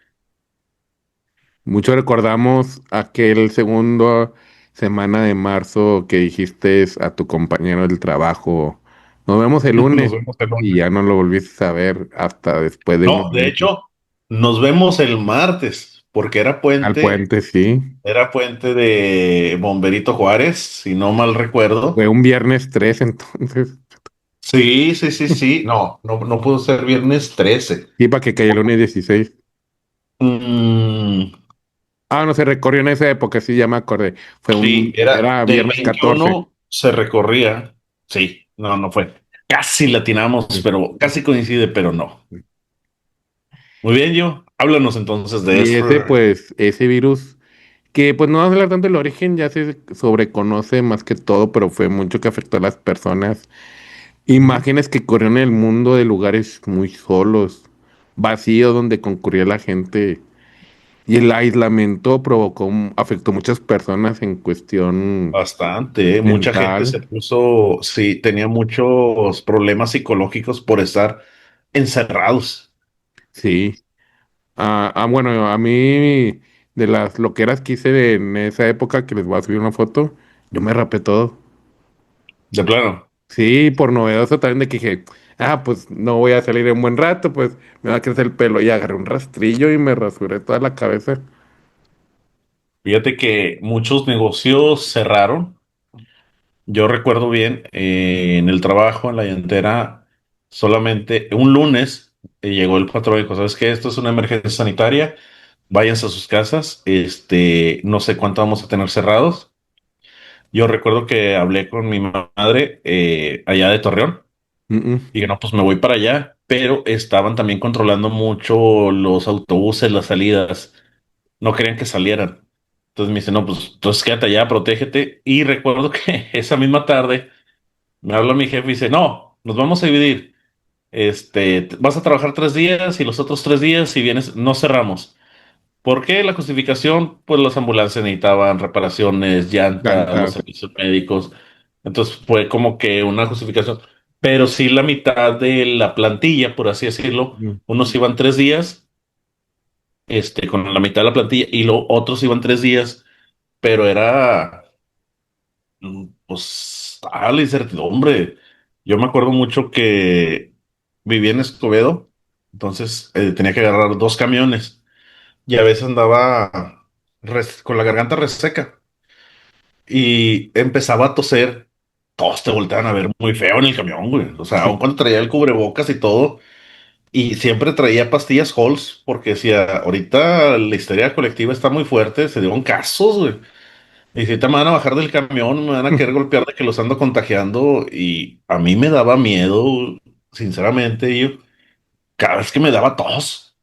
Mucho recordamos aquel segundo semana de marzo que dijiste a tu compañero del trabajo: "Nos vemos el Nos lunes", vemos el y lunes. ya no lo volviste a ver hasta después de unos No, de meses. hecho, nos vemos el martes, porque Al puente, sí. era puente de Bomberito Juárez, si no mal Fue recuerdo. un viernes 3 entonces. Sí, sí, sí, sí. No, no, no pudo ser viernes 13. Sí, para que cayera el lunes 16. Mm, Ah, no, se recorrió en esa época, sí, ya me acordé. sí, era Era del viernes 14. 21 se recorría. Sí, no, no fue. Casi latinamos, Sí. pero casi coincide, pero no. Muy bien, yo. Háblanos entonces de Y eso. ese, pues, ese virus, que pues no vamos a hablar tanto del origen, ya se sobreconoce más que todo, pero fue mucho que afectó a las personas. Ujú. Imágenes que corrieron en el mundo de lugares muy solos, vacíos, donde concurría la gente. Y el aislamiento afectó a muchas personas en cuestión Bastante, ¿eh? Mucha gente mental. se puso, sí, tenía muchos problemas psicológicos por estar encerrados. Sí. Bueno, a mí, de las loqueras que hice en esa época, que les voy a subir una foto, yo me rapé todo. De plano. Sí, por novedoso también, de que dije: pues no voy a salir en buen rato, pues me va a crecer el pelo. Y agarré un rastrillo y me rasuré toda la cabeza. Fíjate que muchos negocios cerraron. Yo recuerdo bien, en el trabajo, en la llantera, solamente un lunes llegó el patrón y dijo, ¿sabes qué? Esto es una emergencia sanitaria, váyanse a sus casas, no sé cuánto vamos a tener cerrados. Yo recuerdo que hablé con mi madre allá de Torreón Mm, mm. y que no, pues me voy para allá, pero estaban también controlando mucho los autobuses, las salidas, no querían que salieran. Entonces me dice, no, pues entonces quédate allá, protégete. Y recuerdo que esa misma tarde me habla mi jefe y dice, no, nos vamos a dividir. Vas a trabajar 3 días y los otros 3 días, si vienes, no cerramos. ¿Por qué la justificación? Pues las ambulancias necesitaban reparaciones, llantas, los Tantas. servicios médicos. Entonces fue como que una justificación. Pero sí la mitad de la plantilla, por así decirlo, Mm. unos iban 3 días, con la mitad de la plantilla y otros iban 3 días, pero era, pues, la incertidumbre. Yo me acuerdo mucho que vivía en Escobedo, entonces tenía que agarrar 2 camiones y a veces andaba con la garganta reseca y empezaba a toser. Todos te volteaban a ver muy feo en el camión, güey. O sea, aun cuando traía el cubrebocas y todo, y siempre traía pastillas Halls, porque decía, ahorita la histeria colectiva está muy fuerte, se dieron casos, güey. Y si te me van a bajar del camión, me van a querer golpear de que los ando contagiando. Y a mí me daba miedo, sinceramente. Yo, cada vez que me daba tos,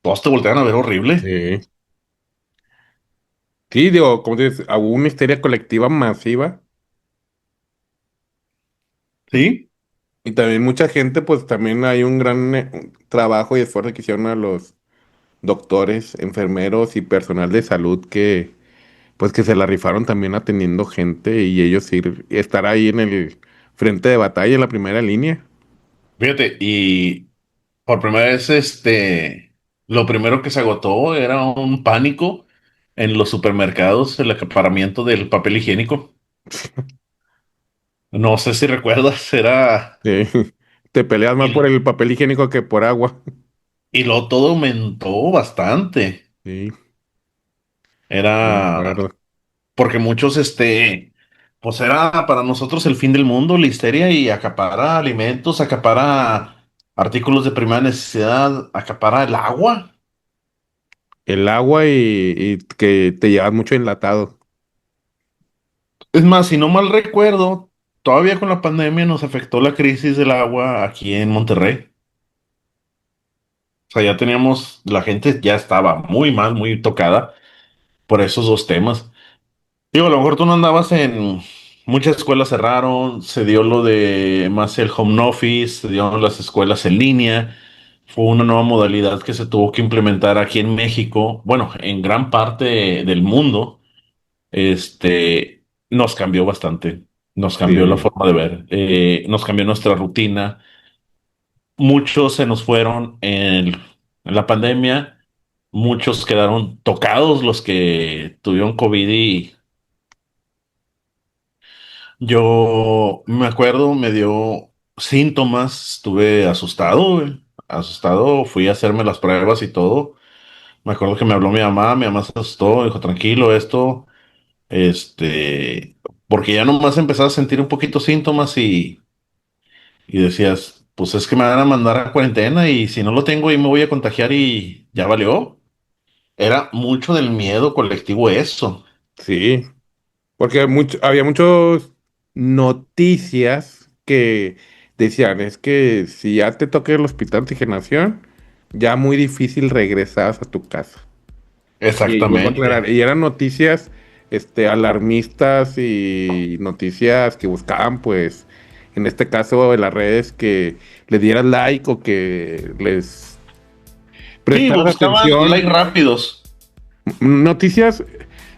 todos te voltean a ver horrible. Sí. Sí, digo, como dices, hubo una histeria colectiva masiva ¿Sí? y también mucha gente, pues también hay un gran trabajo y esfuerzo que hicieron a los doctores, enfermeros y personal de salud que, pues que se la rifaron también atendiendo gente y ellos estar ahí en el frente de batalla, en la primera línea. Fíjate, y por primera vez, lo primero que se agotó era un pánico en los supermercados, el acaparamiento del papel higiénico. No sé si recuerdas, era... Sí. Te peleas más por Y, el papel higiénico que por agua. y luego todo aumentó bastante. Sí, me Era acuerdo. porque muchos, pues era para nosotros el fin del mundo, la histeria y acapara alimentos, acapara artículos de primera necesidad, acapara el agua. El agua y que te llevas mucho enlatado. Es más, si no mal recuerdo, todavía con la pandemia nos afectó la crisis del agua aquí en Monterrey. O sea, ya teníamos, la gente ya estaba muy mal, muy tocada por esos dos temas. Digo, a lo mejor tú no andabas en... Muchas escuelas cerraron, se dio lo de más el home office, se dieron las escuelas en línea. Fue una nueva modalidad que se tuvo que implementar aquí en México, bueno, en gran parte del mundo. Nos cambió bastante, nos cambió la Sí, forma de ver, nos cambió nuestra rutina. Muchos se nos fueron en la pandemia, muchos quedaron tocados los que tuvieron COVID y yo me acuerdo, me dio síntomas, estuve asustado, güey, asustado, fui a hacerme las pruebas y todo. Me acuerdo que me habló mi mamá se asustó, dijo, tranquilo, esto, porque ya nomás empezaba a sentir un poquito síntomas y decías, pues es que me van a mandar a cuarentena y si no lo tengo y me voy a contagiar y ya valió. Era mucho del miedo colectivo eso. sí. Porque había muchas noticias que decían, es que si ya te toca el hospital de oxigenación, ya muy difícil regresar a tu casa. Y vuelvo a Exactamente. aclarar, y eran noticias alarmistas y noticias que buscaban, pues, en este caso en las redes, que le dieran like o que les Sí, prestaras buscaban atención. likes rápidos. Noticias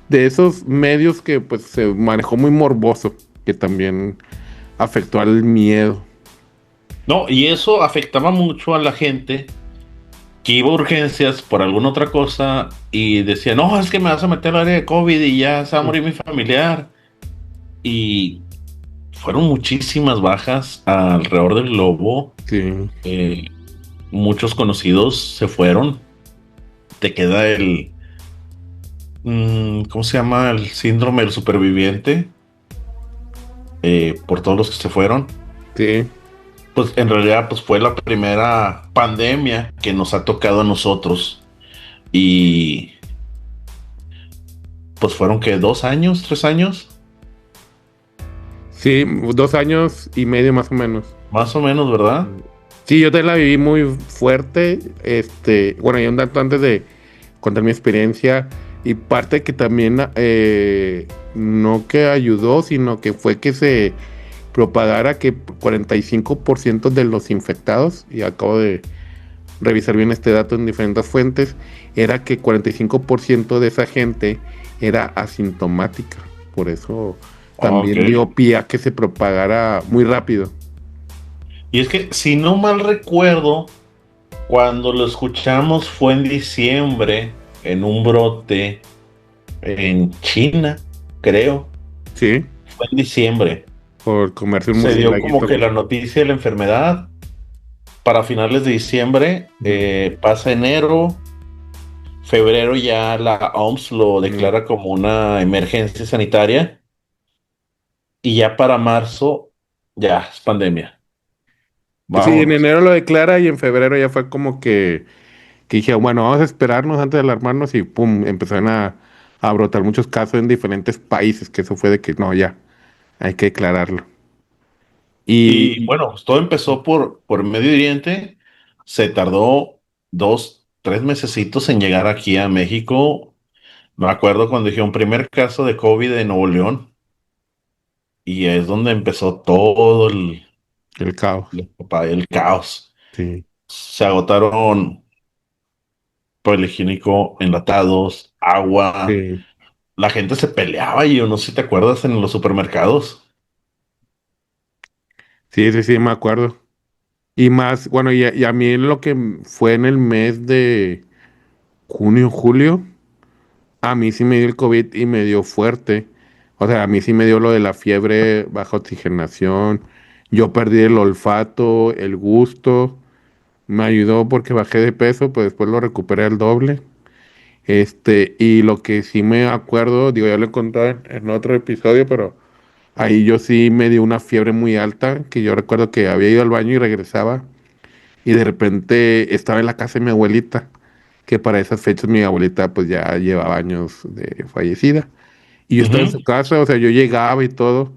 de esos medios que pues se manejó muy morboso, que también afectó al miedo. No, y eso afectaba mucho a la gente que iba a urgencias por alguna otra cosa y decía, no, es que me vas a meter al área de COVID y ya se va a morir mi familiar. Y fueron muchísimas bajas alrededor del globo. Sí, Eh, Muchos conocidos se fueron. Te queda ¿cómo se llama? El síndrome del superviviente, por todos los que se fueron. sí, Pues en realidad pues fue la primera pandemia que nos ha tocado a nosotros. Y pues fueron que 2 años, 3 años, sí, 2 años y medio más o menos. más o menos, ¿verdad? Sí, yo te la viví muy fuerte, bueno, y un tanto antes de contar mi experiencia y parte que también no que ayudó, sino que fue que se propagara que 45% de los infectados, y acabo de revisar bien este dato en diferentes fuentes, era que 45% de esa gente era asintomática. Por eso Ok. también dio pie a que se propagara muy rápido. Y es que si no mal recuerdo, cuando lo escuchamos fue en diciembre, en un brote en China, creo. Sí, Fue en diciembre. por comerse un Se dio como murciélago. que la noticia de la enfermedad para finales de diciembre, pasa enero, febrero ya la OMS lo Mm. declara como una emergencia sanitaria y ya para marzo ya es pandemia. Sí, en Vámonos. enero lo declara y en febrero ya fue como que dije, bueno, vamos a esperarnos antes de alarmarnos y pum, empezaron a a brotar muchos casos en diferentes países, que eso fue de que no, ya, hay que declararlo. Y, Y bueno, pues todo empezó por Medio Oriente, se tardó 2, 3 mesecitos en llegar aquí a México. Me acuerdo cuando dije un primer caso de COVID en Nuevo León y es donde empezó todo el caos, el caos. sí, Se agotaron papel higiénico, enlatados, agua. sí, La gente se peleaba y yo no sé si te acuerdas en los supermercados. sí, sí, sí, me acuerdo. Y más, bueno, y a mí lo que fue en el mes de junio, julio, a mí sí me dio el COVID y me dio fuerte. O sea, a mí sí me dio lo de la fiebre, baja oxigenación. Yo perdí el olfato, el gusto. Me ayudó porque bajé de peso, pues después lo recuperé al doble. Y lo que sí me acuerdo, digo, ya lo he contado en otro episodio, pero ahí yo sí me dio una fiebre muy alta, que yo recuerdo que había ido al baño y regresaba, y de repente estaba en la casa de mi abuelita, que para esas fechas mi abuelita pues ya llevaba años de fallecida. Y yo estaba en su Ujú, casa, o sea, yo llegaba y todo,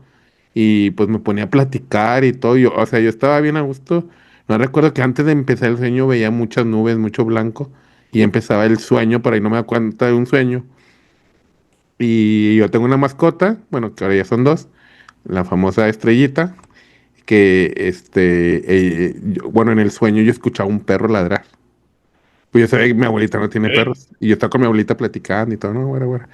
y pues me ponía a platicar y todo, yo, o sea, yo estaba bien a gusto. No recuerdo que antes de empezar el sueño veía muchas nubes, mucho blanco, y empezaba el sueño, por ahí no me da cuenta de un sueño. Y yo tengo una mascota, bueno, que ahora ya son dos, la famosa Estrellita, que bueno, en el sueño yo escuchaba un perro ladrar. Pues yo sabía que mi abuelita no tiene ok. perros, y yo estaba con mi abuelita platicando y todo, no, güera, güera.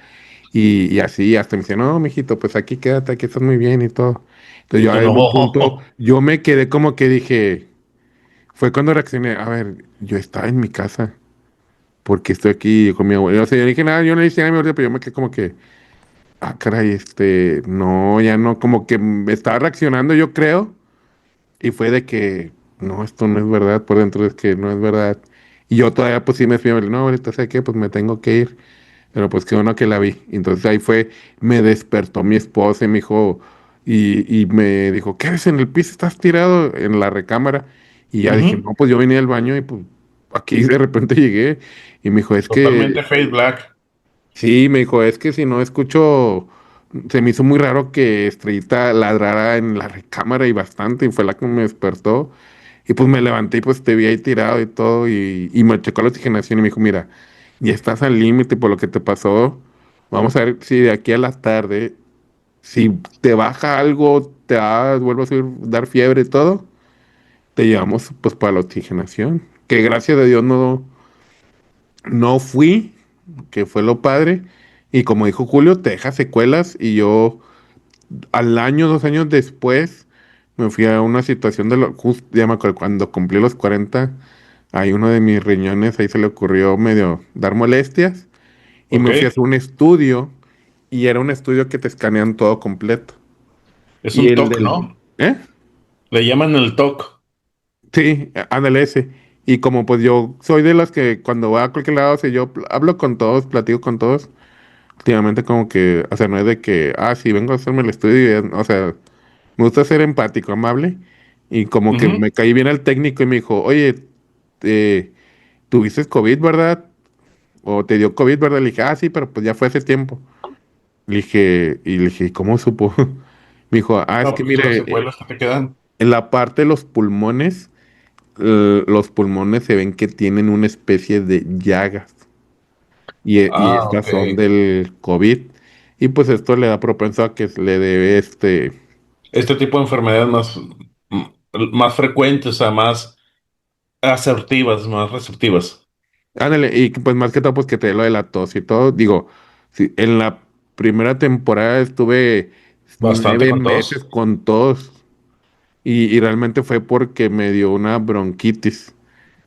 Y así, hasta me decía, no, mijito, pues aquí quédate, aquí estás muy bien y todo. Entonces Y yo tú en no. un punto, yo me quedé como que dije, fue cuando reaccioné, a ver, yo estaba en mi casa, porque estoy aquí con mi abuela. O sea, yo no dije nada, yo no le dije nada a mi abuelita, pero yo me quedé como que, ah, caray, no, ya no, como que me estaba reaccionando, yo creo, y fue de que, no, esto no es verdad, por dentro es que no es verdad. Y yo todavía, pues sí me fui a ver, no, ahorita sé qué, pues me tengo que ir. Pero pues qué bueno que la vi. Entonces ahí fue, me despertó mi esposa y me dijo, y me dijo, ¿qué haces en el piso? ¿Estás tirado en la recámara? Y ya dije, Ujú, no, pues yo venía al baño y pues aquí de repente llegué. Y me dijo, es que, totalmente Fade Black. sí, me dijo, es que si no escucho, se me hizo muy raro que Estrellita ladrara en la recámara y bastante, y fue la que me despertó. Y pues me levanté y pues te vi ahí tirado y todo, y me checó la oxigenación y me dijo, mira, ya estás al límite por lo que te pasó. Vamos a ver si de aquí a la tarde, si te baja algo, vuelvo a dar fiebre y todo, te llevamos pues para la oxigenación. Que gracias a Dios no fui, que fue lo padre. Y como dijo Julio, te deja secuelas. Y yo al año, 2 años después, me fui a una situación justo, ya me acuerdo, cuando cumplí los 40, hay uno de mis riñones, ahí se le ocurrió medio dar molestias. Y Ok. me fui a hacer un estudio. Y era un estudio que te escanean todo completo. Es Y un el TOC, del... ¿no? ¿Eh? Le llaman el TOC. Sí, ándale ese. Y como pues yo soy de las que cuando voy a cualquier lado, si yo hablo con todos, platico con todos, últimamente como que, o sea, no es de que, ah, sí, vengo a hacerme el estudio, o sea, me gusta ser empático, amable, y como que Ujú. me caí bien al técnico y me dijo, oye, eh, ¿tuviste COVID, verdad? O te dio COVID, ¿verdad? Le dije, ah, sí, pero pues ya fue hace tiempo. Le dije, ¿cómo supo? Me dijo, ah, es No, que pues las mire, secuelas que te quedan. en la parte de los pulmones se ven que tienen una especie de llagas y Ah, estas ok. son del COVID. Y pues esto le da propenso a que le dé Este tipo de enfermedades más frecuentes, o sea, más asertivas, más receptivas. ándale, y pues más que todo, pues que te dé lo de la tos y todo. Digo, sí, en la primera temporada estuve Bastante nueve con meses tos. con tos y realmente fue porque me dio una bronquitis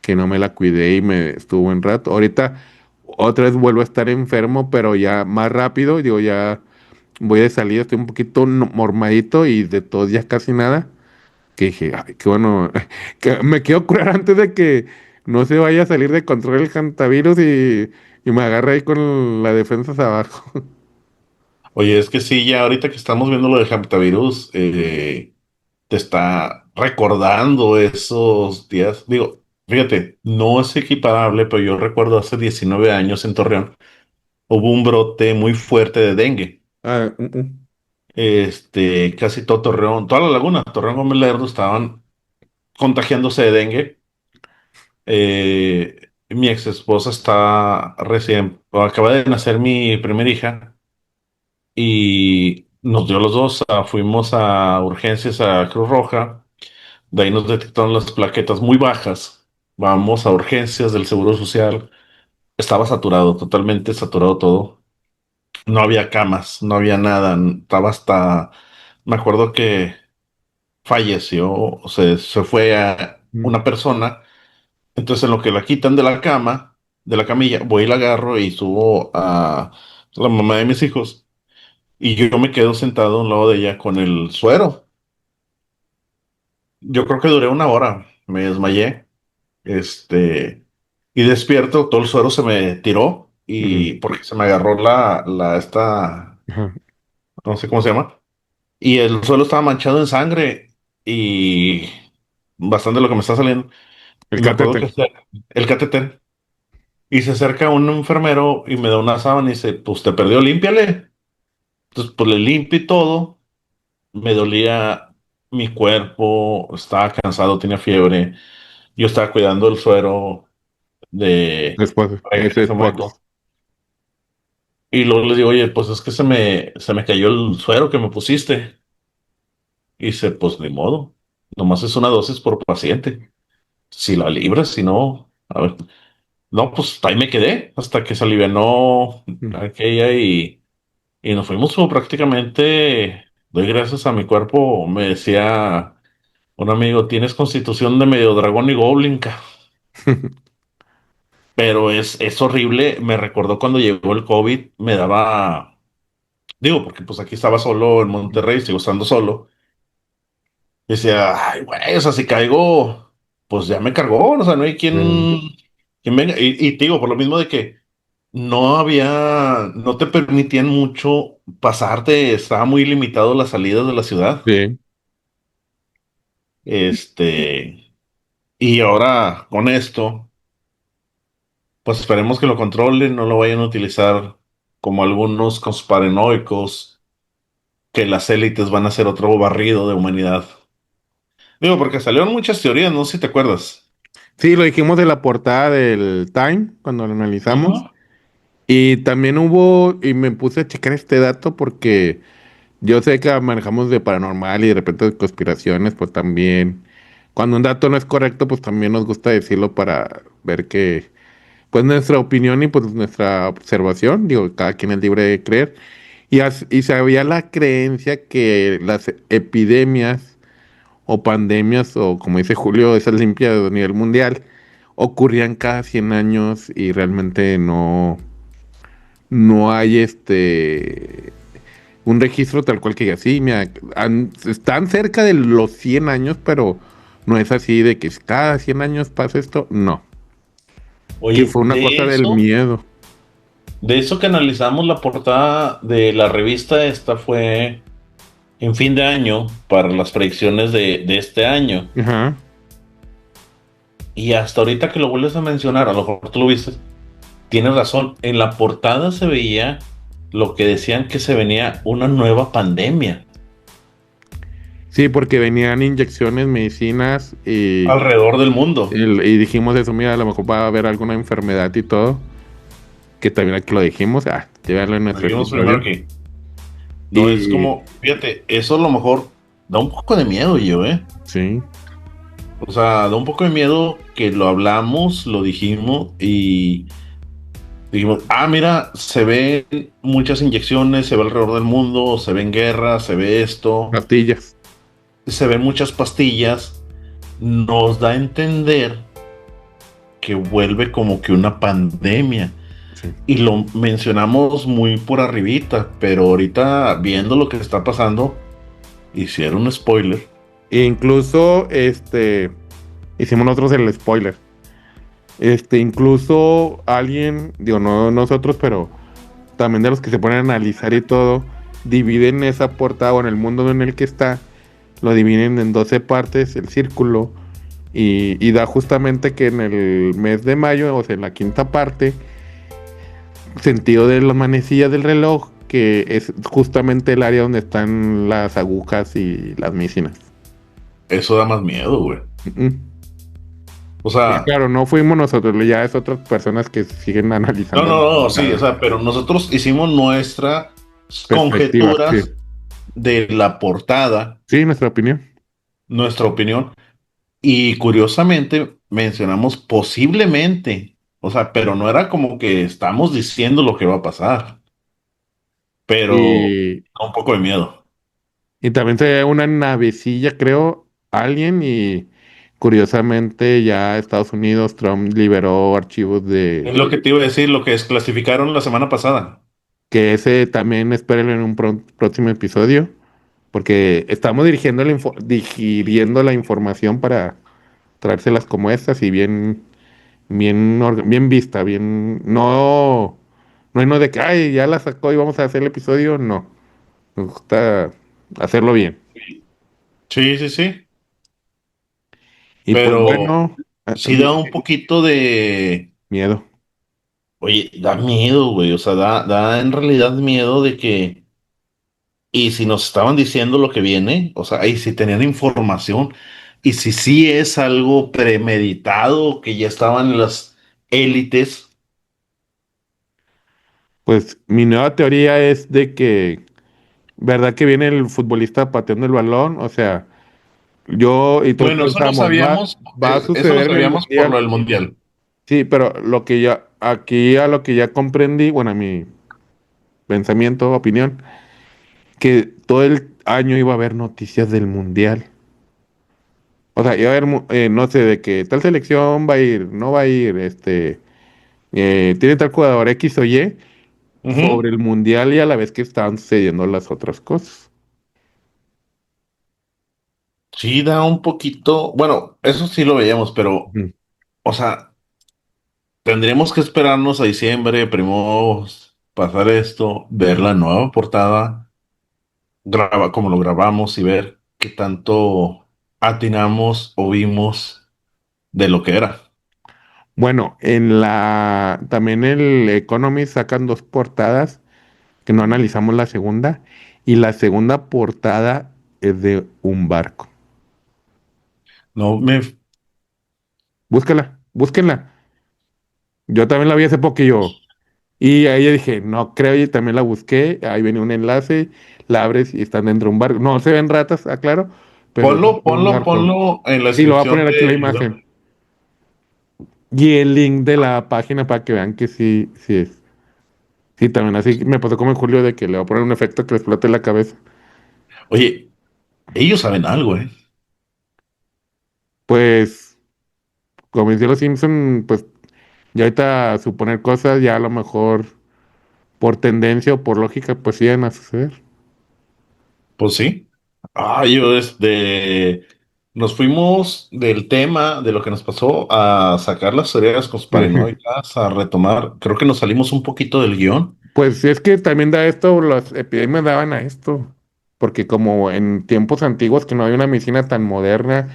que no me la cuidé y me estuvo un rato. Ahorita otra vez vuelvo a estar enfermo, pero ya más rápido. Digo, ya voy de salida, estoy un poquito mormadito y de tos ya casi nada. Que dije, ay, qué bueno, que me quiero curar antes de que no se vaya a salir de control el hantavirus y me agarre ahí con las defensas abajo. Oye, es que sí, ya ahorita que estamos viendo lo de Hantavirus, te está recordando esos días. Digo, fíjate, no es equiparable, pero yo recuerdo hace 19 años en Torreón. hubo un brote muy fuerte de dengue. Ah, Casi todo Torreón, toda la laguna, Torreón Gómez Lerdo estaban contagiándose de dengue. Mi ex esposa está recién, acaba de nacer mi primera hija y nos dio los dos, fuimos a urgencias a Cruz Roja, de ahí nos detectaron las plaquetas muy bajas, vamos a urgencias del Seguro Social, estaba saturado, totalmente saturado todo, no había camas, no había nada, estaba hasta, me acuerdo que falleció, se fue a mm. una persona. Entonces, en lo que la quitan de la camilla, voy y la agarro y subo a la mamá de mis hijos. Y yo me quedo sentado a un lado de ella con el suero. Yo creo que duré una hora. Me desmayé. Este, y despierto, todo el suero se me tiró. Mm, Y porque se me agarró esta, ajá. no sé cómo se llama. Y el suelo estaba manchado en sangre. Y bastante lo que me está saliendo. El Y me acuerdo catéter. que el catéter. Y se acerca un enfermero y me da una sábana y dice, pues te perdió, límpiale. Entonces, pues le limpio todo. Me dolía mi cuerpo, estaba cansado, tenía fiebre. Yo estaba cuidando el suero de Después, para que ese ese es momento. Pox. Y luego le digo, oye, pues es que se me cayó el suero que me pusiste. Y dice, pues ni modo. Nomás es una dosis por paciente. Si la libras, si no, a ver. No, pues ahí me quedé hasta que se alivianó Mm. aquella y nos fuimos como prácticamente, doy gracias a mi cuerpo, me decía un amigo, tienes constitución de medio dragón y goblin, pero es horrible, me recordó cuando llegó el COVID, me daba, digo, porque pues aquí estaba solo en Monterrey, sigo estando solo, y decía, ay, güey, o sea, si caigo, pues ya me cargó, o sea, no hay Mm, quien venga, y te digo, por lo mismo de que no te permitían mucho pasarte, estaba muy limitado las salidas de la ciudad. sí. Y ahora con esto, pues esperemos que lo controlen, no lo vayan a utilizar como algunos conspiranoicos, que las élites van a hacer otro barrido de humanidad. Digo, porque salieron muchas teorías, no sé si te acuerdas. Sí, lo dijimos de la portada del Time cuando lo analizamos. Ujú. Y también hubo, y me puse a checar este dato porque yo sé que manejamos de paranormal y de repente de conspiraciones, pues también, cuando un dato no es correcto, pues también nos gusta decirlo para ver que, pues nuestra opinión y pues nuestra observación, digo, cada quien es libre de creer. Y se había la creencia que las epidemias o pandemias, o como dice Julio, esas limpias a nivel mundial, ocurrían cada 100 años y realmente no hay un registro tal cual que diga, sí, mira, están cerca de los 100 años, pero no es así de que cada 100 años pasa esto, no. Que Oye, fue una cosa del miedo. de eso que analizamos la portada de la revista, esta fue en fin de año para las predicciones de este año. Ajá. Y hasta ahorita que lo vuelves a mencionar, a lo mejor tú lo viste, tienes razón, en la portada se veía lo que decían que se venía una nueva pandemia Sí, porque venían inyecciones, medicinas alrededor del mundo. y dijimos eso, mira, a lo mejor va a haber alguna enfermedad y todo, que también aquí lo dijimos, llévalo en Lo nuestro dijimos primero episodio. aquí. No, es Y como, fíjate, eso a lo mejor da un poco de miedo, yo, ¿eh? sí, O sea, da un poco de miedo que lo hablamos, lo dijimos y dijimos, mira, se ven muchas inyecciones, se ve alrededor del mundo, se ven guerras, se ve esto, pastillas. se ven muchas pastillas, nos da a entender que vuelve como que una pandemia. Sí. Y lo mencionamos muy por arribita, pero ahorita viendo lo que está pasando, hicieron un spoiler. E incluso, hicimos nosotros el spoiler. Incluso alguien, digo, no nosotros, pero también de los que se ponen a analizar y todo, dividen esa portada o en el mundo en el que está, lo dividen en 12 partes, el círculo, y da justamente que en el mes de mayo, o sea, en la quinta parte, sentido de la manecilla del reloj, que es justamente el área donde están las agujas y las medicinas. Eso da más miedo, güey. Mm. O Y sea, claro, no fuimos nosotros, ya es otras personas que siguen no, analizando no, no, sí, o las sea, pero nosotros hicimos nuestras perspectivas, sí. conjeturas de la portada, Sí, nuestra opinión. nuestra opinión, y curiosamente mencionamos posiblemente, o sea, pero no era como que estamos diciendo lo que va a pasar, pero Y, da un poco de miedo. y también se ve una navecilla, creo, alguien, y curiosamente ya Estados Unidos, Trump liberó archivos Es lo que te iba a decir, lo que desclasificaron la semana pasada. que ese también espérenlo en un próximo episodio, porque estamos digiriendo la información para traérselas como estas y bien vista, bien, no hay no de que, ay, ya la sacó y vamos a hacer el episodio, no, nos gusta hacerlo bien. Sí, sí, sí, Y pues pero bueno, sí da un poquito de, miedo. oye, da miedo, güey, o sea, da en realidad miedo de que, y si nos estaban diciendo lo que viene, o sea, y si tenían información, y si sí es algo premeditado, que ya estaban en las élites, Pues mi nueva teoría es de que, ¿verdad que viene el futbolista pateando el balón? O sea, yo y todos bueno, pensamos, va a eso lo suceder en el sabíamos por lo Mundial. del mundial. Sí, pero lo que ya, aquí a lo que ya comprendí, bueno, a mi pensamiento, opinión, que todo el año iba a haber noticias del Mundial. O sea, iba a haber, no sé, de que tal selección va a ir, no va a ir, tiene tal jugador X o Y Ujú. sobre el Mundial y a la vez que estaban sucediendo las otras cosas. Sí, da un poquito, bueno, eso sí lo veíamos, pero, Ujú. o sea, tendríamos que esperarnos a diciembre, primero pasar esto, ver la nueva portada, graba como lo grabamos y ver qué tanto atinamos o vimos de lo que era. Bueno, también el Economy sacan dos portadas que no analizamos la segunda y la segunda portada es de un barco. No me, Búsquenla. Yo también la vi hace poco y ahí yo dije, no creo, y también la busqué, ahí venía un enlace, la abres y están dentro de un barco. No se ven ratas, aclaro, pero es ponlo, dentro de un ponlo, barco. ponlo en la Sí, lo voy a descripción poner aquí la de YouTube. imagen. Y el link de la página para que vean que sí, sí es. Sí, también así me pasó como en Julio de que le voy a poner un efecto que le explote la cabeza. Oye, ellos saben algo, ¿eh? Pues, como decía los Simpson, pues ya ahorita suponer cosas, ya a lo mejor por tendencia o por lógica, pues sí van a suceder. Pues sí. Ah, yo nos fuimos del tema de lo que nos pasó a sacar las teorías conspiranoicas, a retomar. Creo que nos salimos un poquito del guión. Pues es que también da esto, las epidemias daban a esto, porque como en tiempos antiguos que no había una medicina tan moderna,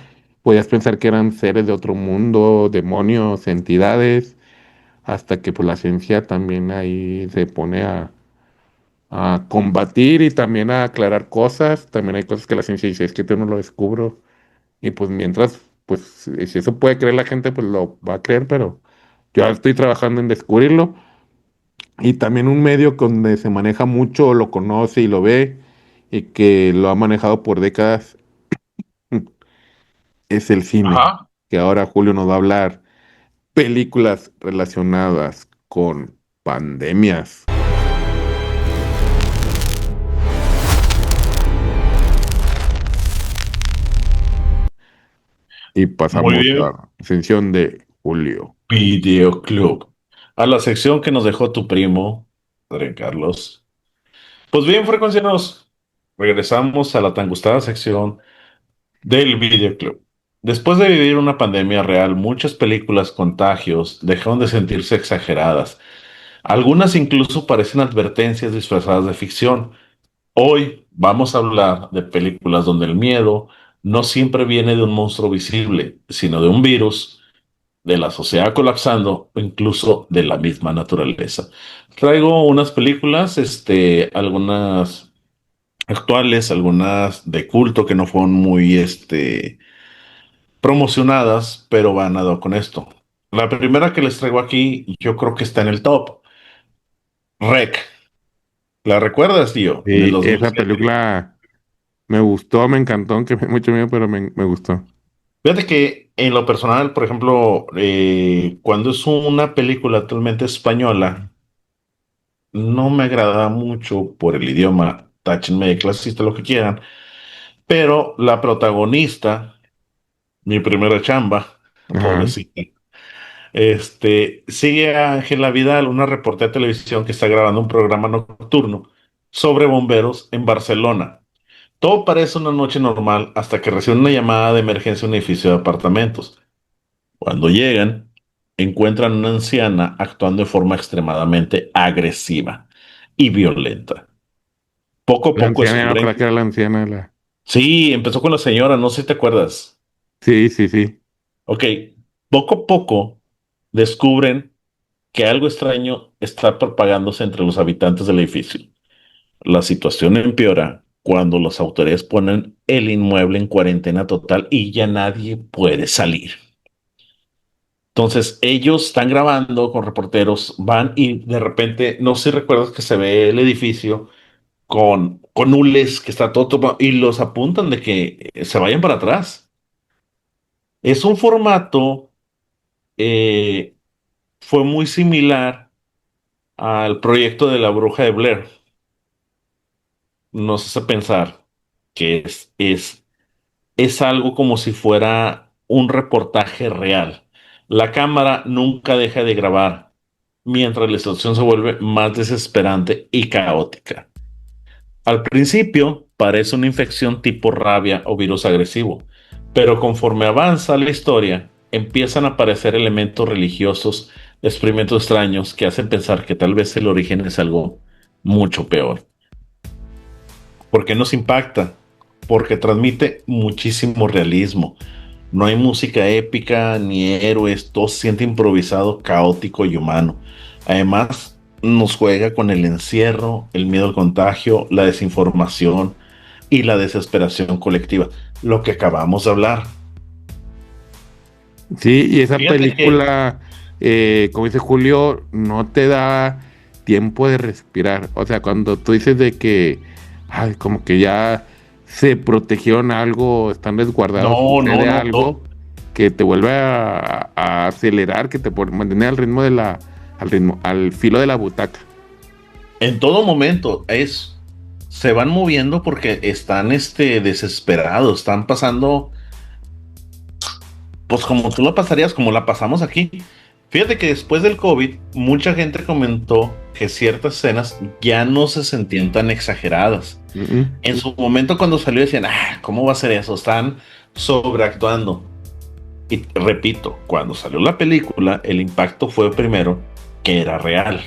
podías pensar que eran seres de otro mundo, demonios, entidades, hasta que pues la ciencia también ahí se pone a combatir y también a aclarar cosas. También hay cosas que la ciencia dice, es que yo no lo descubro. Y pues mientras, pues si eso puede creer la gente, pues lo va a creer, pero yo estoy trabajando en descubrirlo. Y también un medio donde se maneja mucho, lo conoce y lo ve, y que lo ha manejado por décadas, es el cine. Ajá. Que ahora Julio nos va a hablar películas relacionadas con pandemias. Y Muy pasamos a bien. la sección de Julio. Videoclub. A la sección que nos dejó tu primo, Adrián Carlos. Pues bien, frecuencianos, regresamos a la tan gustada sección del videoclub. Después de vivir una pandemia real, muchas películas contagios dejaron de sentirse exageradas. Algunas incluso parecen advertencias disfrazadas de ficción. Hoy vamos a hablar de películas donde el miedo no siempre viene de un monstruo visible, sino de un virus, de la sociedad colapsando o incluso de la misma naturaleza. Traigo unas películas, algunas actuales, algunas de culto que no fueron muy, promocionadas, pero van a dar con esto. La primera que les traigo aquí, yo creo que está en el top. Rec. ¿La recuerdas, tío? Del Y esa 2007. película me gustó, me encantó, aunque me dio mucho miedo, pero me gustó. Fíjate que en lo personal, por ejemplo, cuando es una película totalmente española, no me agrada mucho por el idioma, táchenme de clasista, lo que quieran, pero la protagonista, mi primera chamba, Ajá. pobrecita, sigue a Ángela Vidal, una reportera de televisión que está grabando un programa nocturno sobre bomberos en Barcelona. Todo parece una noche normal hasta que reciben una llamada de emergencia a un edificio de apartamentos. Cuando llegan, encuentran a una anciana actuando de forma extremadamente agresiva y violenta. Poco a La poco anciana, ya no descubren creo que que... era la anciana. Sí, empezó con la señora, no sé si te acuerdas. Sí, sí, sí. Ok, poco a poco descubren que algo extraño está propagándose entre los habitantes del edificio. La situación empeora cuando las autoridades ponen el inmueble en cuarentena total y ya nadie puede salir. Entonces ellos están grabando con reporteros, van y de repente, no sé si recuerdas que se ve el edificio con hules que está todo tomado y los apuntan de que se vayan para atrás. Es un formato, eh, fue muy similar al proyecto de la Bruja de Blair. Nos hace pensar que es algo como si fuera un reportaje real. La cámara nunca deja de grabar, mientras la situación se vuelve más desesperante y caótica. Al principio parece una infección tipo rabia o virus agresivo, pero conforme avanza la historia, empiezan a aparecer elementos religiosos, experimentos extraños que hacen pensar que tal vez el origen es algo mucho peor. ¿Por qué nos impacta? Porque transmite muchísimo realismo. No hay música épica ni héroes, todo se siente improvisado, caótico y humano. Además, nos juega con el encierro, el miedo al contagio, la desinformación y la desesperación colectiva, lo que acabamos de hablar. Sí, y esa Fíjate que película, como dice Julio, no te da tiempo de respirar. O sea, cuando tú dices de que, ay, como que ya se protegieron algo, están resguardados, no, no, sucede no, algo que te vuelve a acelerar, que te mantiene al ritmo al ritmo, al filo de la butaca. en todo momento se van moviendo porque están desesperados, están pasando pues como tú lo pasarías, como la pasamos aquí. Fíjate que después del COVID, mucha gente comentó que ciertas escenas ya no se sentían tan exageradas. Mm, mm. En su momento cuando salió decían, ¿cómo va a ser eso? Están sobreactuando. Y repito, cuando salió la película, el impacto fue primero que era real.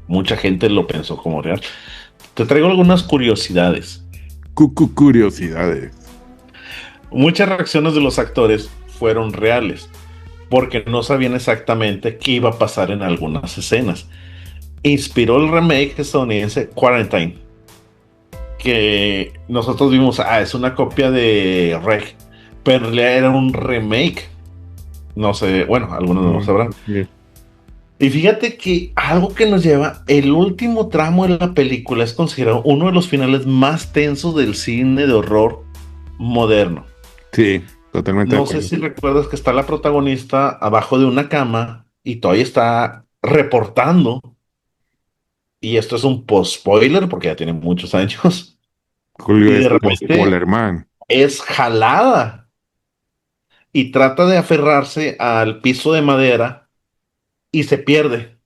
Mucha gente lo pensó como real. Te traigo algunas curiosidades. Curiosidades. Muchas reacciones de los actores fueron reales, porque no sabían exactamente qué iba a pasar en algunas escenas. Inspiró el remake estadounidense Quarantine, que nosotros vimos, es una copia de Rec, pero en realidad era un remake. No sé, bueno, algunos no lo Mm, sabrán. sí. Y fíjate que algo que nos lleva, el último tramo de la película es considerado uno de los finales más tensos del cine de horror moderno. Sí, totalmente de No sé acuerdo. si recuerdas que está la protagonista abajo de una cama y todavía está reportando. Y esto es un post-spoiler porque ya tiene muchos años. Julio Y es de repente Polerman. es jalada y trata de aferrarse al piso de madera y se pierde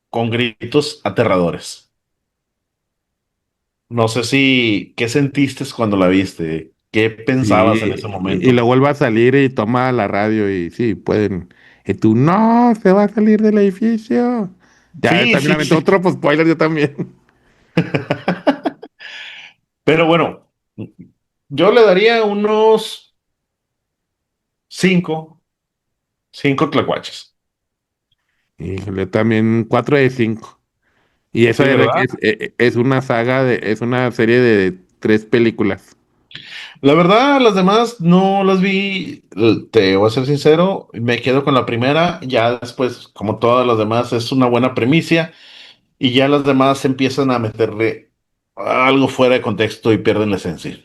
con gritos aterradores. No sé si, ¿qué sentiste cuando la viste? ¿Qué pensabas en ese Y momento? lo vuelve a salir y toma la radio y sí, pueden. Y tú, no, se va a salir del edificio. Ya, Sí, también sí, aventó sí. otro pues, spoiler, yo también. Pero bueno, yo le daría unos cinco tlacuaches. Híjole, también 4 de 5. Y eso Sí, de que ¿verdad? es una saga es una serie de 3 películas. La verdad, las demás no las vi, te voy a ser sincero, me quedo con la primera, ya después, como todas las demás, es una buena premisa y ya las demás empiezan a meterle algo fuera de contexto y pierden la esencia.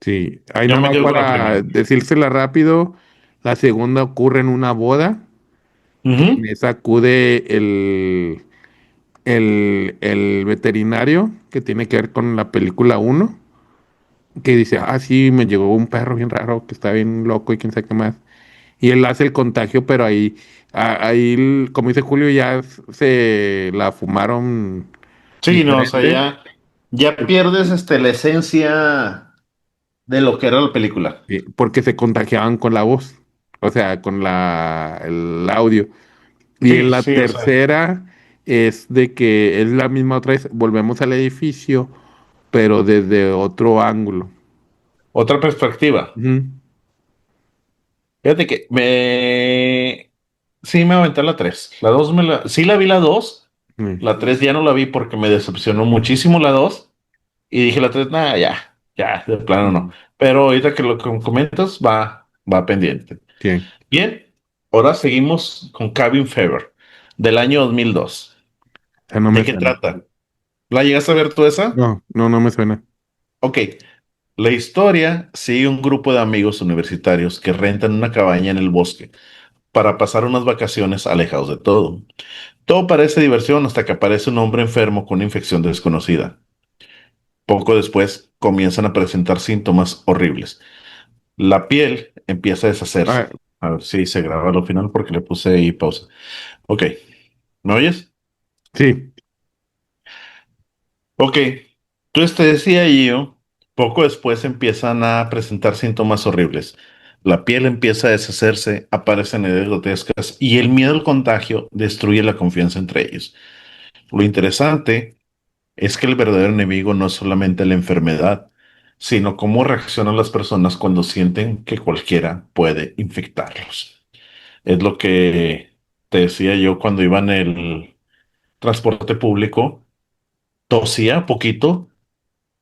Sí, ahí Yo nada me más quedo con la para primera. decírsela rápido, la segunda ocurre en una boda, que en Ujú. esa acude el veterinario, que tiene que ver con la película uno, que dice, ah, sí, me llegó un perro bien raro, que está bien loco y quién sabe qué más. Y él hace el contagio, pero ahí, como dice Julio, ya se la fumaron Sí, no, o sea, diferente. ya pierdes la esencia de lo que era la película. Sí, porque se contagiaban con la voz, o sea, con el audio. Y en Sí, la sí, o sea, tercera es de que es la misma otra vez, volvemos al edificio, pero desde otro ángulo. otra perspectiva. Ujú. Fíjate que sí me aventé la 3. La 2 sí la vi la 2. Mm. La 3 ya no la vi porque me decepcionó muchísimo la 2. Y dije la 3, nada, ya, de plano no. Mm. Pero ahorita que lo que comentas va pendiente. Sí, Bien, ahora seguimos con Cabin Fever del año 2002. esa no ¿De me qué suena. trata? ¿La llegaste a ver tú esa? No, no, no me suena. Ok, la historia sigue un grupo de amigos universitarios que rentan una cabaña en el bosque para pasar unas vacaciones alejados de todo. Todo parece diversión hasta que aparece un hombre enfermo con una infección desconocida. Poco después comienzan a presentar síntomas horribles. La piel empieza a deshacerse. Ah, A ver si se graba al final porque le puse ahí pausa. Ok, ¿me oyes? sí. Ok, entonces te decía yo, poco después empiezan a presentar síntomas horribles. La piel empieza a deshacerse, aparecen heridas grotescas y el miedo al contagio destruye la confianza entre ellos. Lo interesante es que el verdadero enemigo no es solamente la enfermedad, sino cómo reaccionan las personas cuando sienten que cualquiera puede infectarlos. Es lo que te decía yo cuando iba en el transporte público, tosía poquito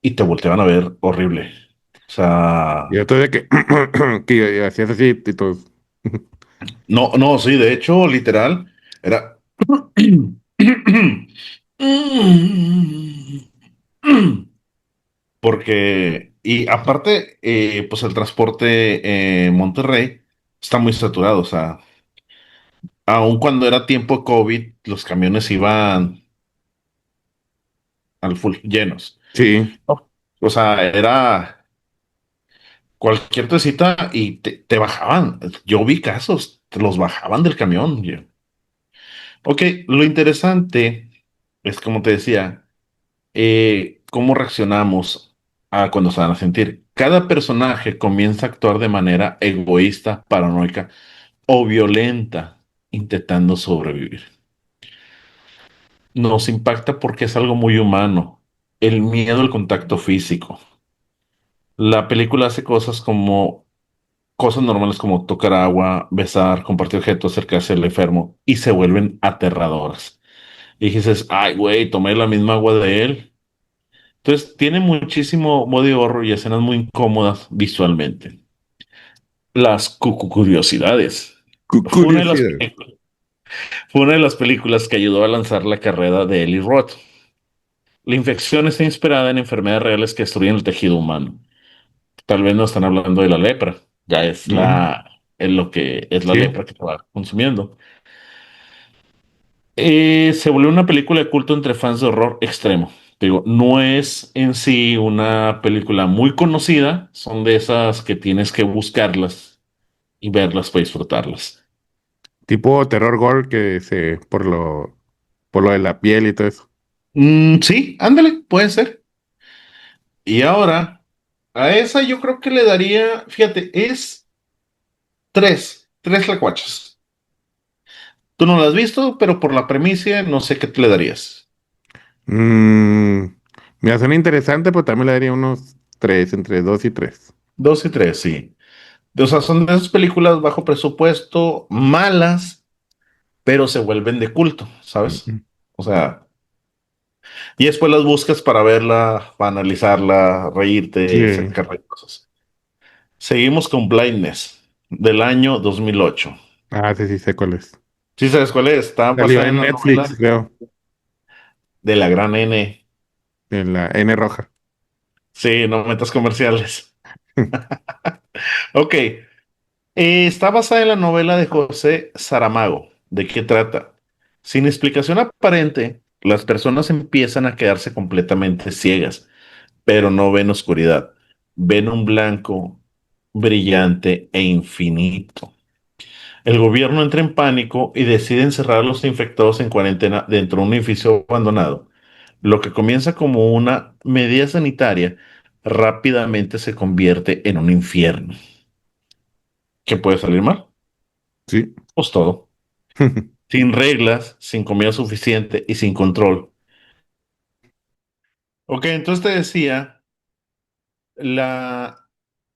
y te volteaban a ver horrible. O Y sea, otro de que, que hacías así y todo. no, no, sí, de hecho, literal, era... Porque, y aparte, pues el transporte en Monterrey está muy saturado, o sea, aun cuando era tiempo de COVID, los camiones iban al full, llenos. Sí, Oh. O sea, era cualquier tesita y te bajaban. Yo vi casos, te los bajaban del camión. Ok, lo interesante es, como te decía, cómo reaccionamos a cuando se van a sentir. Cada personaje comienza a actuar de manera egoísta, paranoica o violenta, intentando sobrevivir. Nos impacta porque es algo muy humano. El miedo al contacto físico. La película hace cosas normales como tocar agua, besar, compartir objetos, acercarse al enfermo y se vuelven aterradoras. Y dices, ay, güey, tomé la misma agua de él. Entonces, tiene muchísimo modo de horror y escenas muy incómodas visualmente. Las curiosidades. Fue una de las, curiosidad. fue una de las películas que ayudó a lanzar la carrera de Eli Roth. La infección está inspirada en enfermedades reales que destruyen el tejido humano. Tal vez no están hablando de la lepra, ya Mm, es lo que es la sí. lepra que te va consumiendo. Se volvió una película de culto entre fans de horror extremo. Te digo, no es en sí una película muy conocida, son de esas que tienes que buscarlas y verlas para disfrutarlas. Tipo terror gore que por lo de la piel y todo eso. Sí, ándale, puede ser. Y ahora, a esa yo creo que le daría, fíjate, es tres lacuachas. Tú no la has visto, pero por la premisa no sé qué te le darías. Mm, me suena interesante, pero también le daría unos 3, entre 2 y 3. Dos y tres, sí. O sea, son de esas películas bajo presupuesto, malas, pero se vuelven de culto, ¿sabes? Ujú. O sea, y después las buscas para verla, para analizarla, reírte, Sí. sacarle cosas. Seguimos con Blindness, del año 2008. Ah, sí, sí, sé cuál es. ¿Sí sabes cuál es? Está Salió basada en en la Netflix, novela creo, de la gran N. en la N roja. Sí, no metas comerciales. Ok, está basada en la novela de José Saramago. ¿De qué trata? Sin explicación aparente, las personas empiezan a quedarse completamente ciegas, pero no ven oscuridad. Ven un blanco brillante e infinito. El gobierno entra en pánico y decide encerrar a los infectados en cuarentena dentro de un edificio abandonado. Lo que comienza como una medida sanitaria rápidamente se convierte en un infierno. ¿Qué puede salir mal? Sí. Pues todo. Sin reglas, sin comida suficiente y sin control. Ok, entonces te decía, la,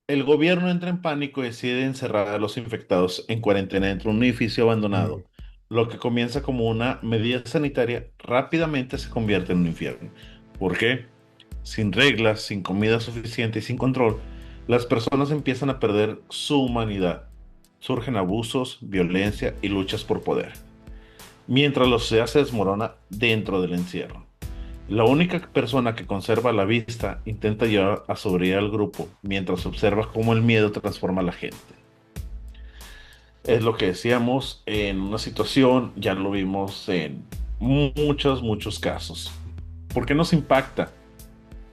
el gobierno entra en pánico y decide encerrar a los infectados en cuarentena dentro de un edificio Mm. abandonado. Lo que comienza como una medida sanitaria rápidamente se convierte en un infierno. ¿Por qué? Sin reglas, sin comida suficiente y sin control, las personas empiezan a perder su humanidad. Surgen abusos, violencia y luchas por poder, mientras la sociedad se desmorona dentro del encierro. La única persona que conserva la vista intenta llevar a sobrevivir al grupo, mientras observa cómo el miedo transforma a la gente. Es lo que decíamos en una situación, ya lo vimos en muchos casos. ¿Por qué nos impacta?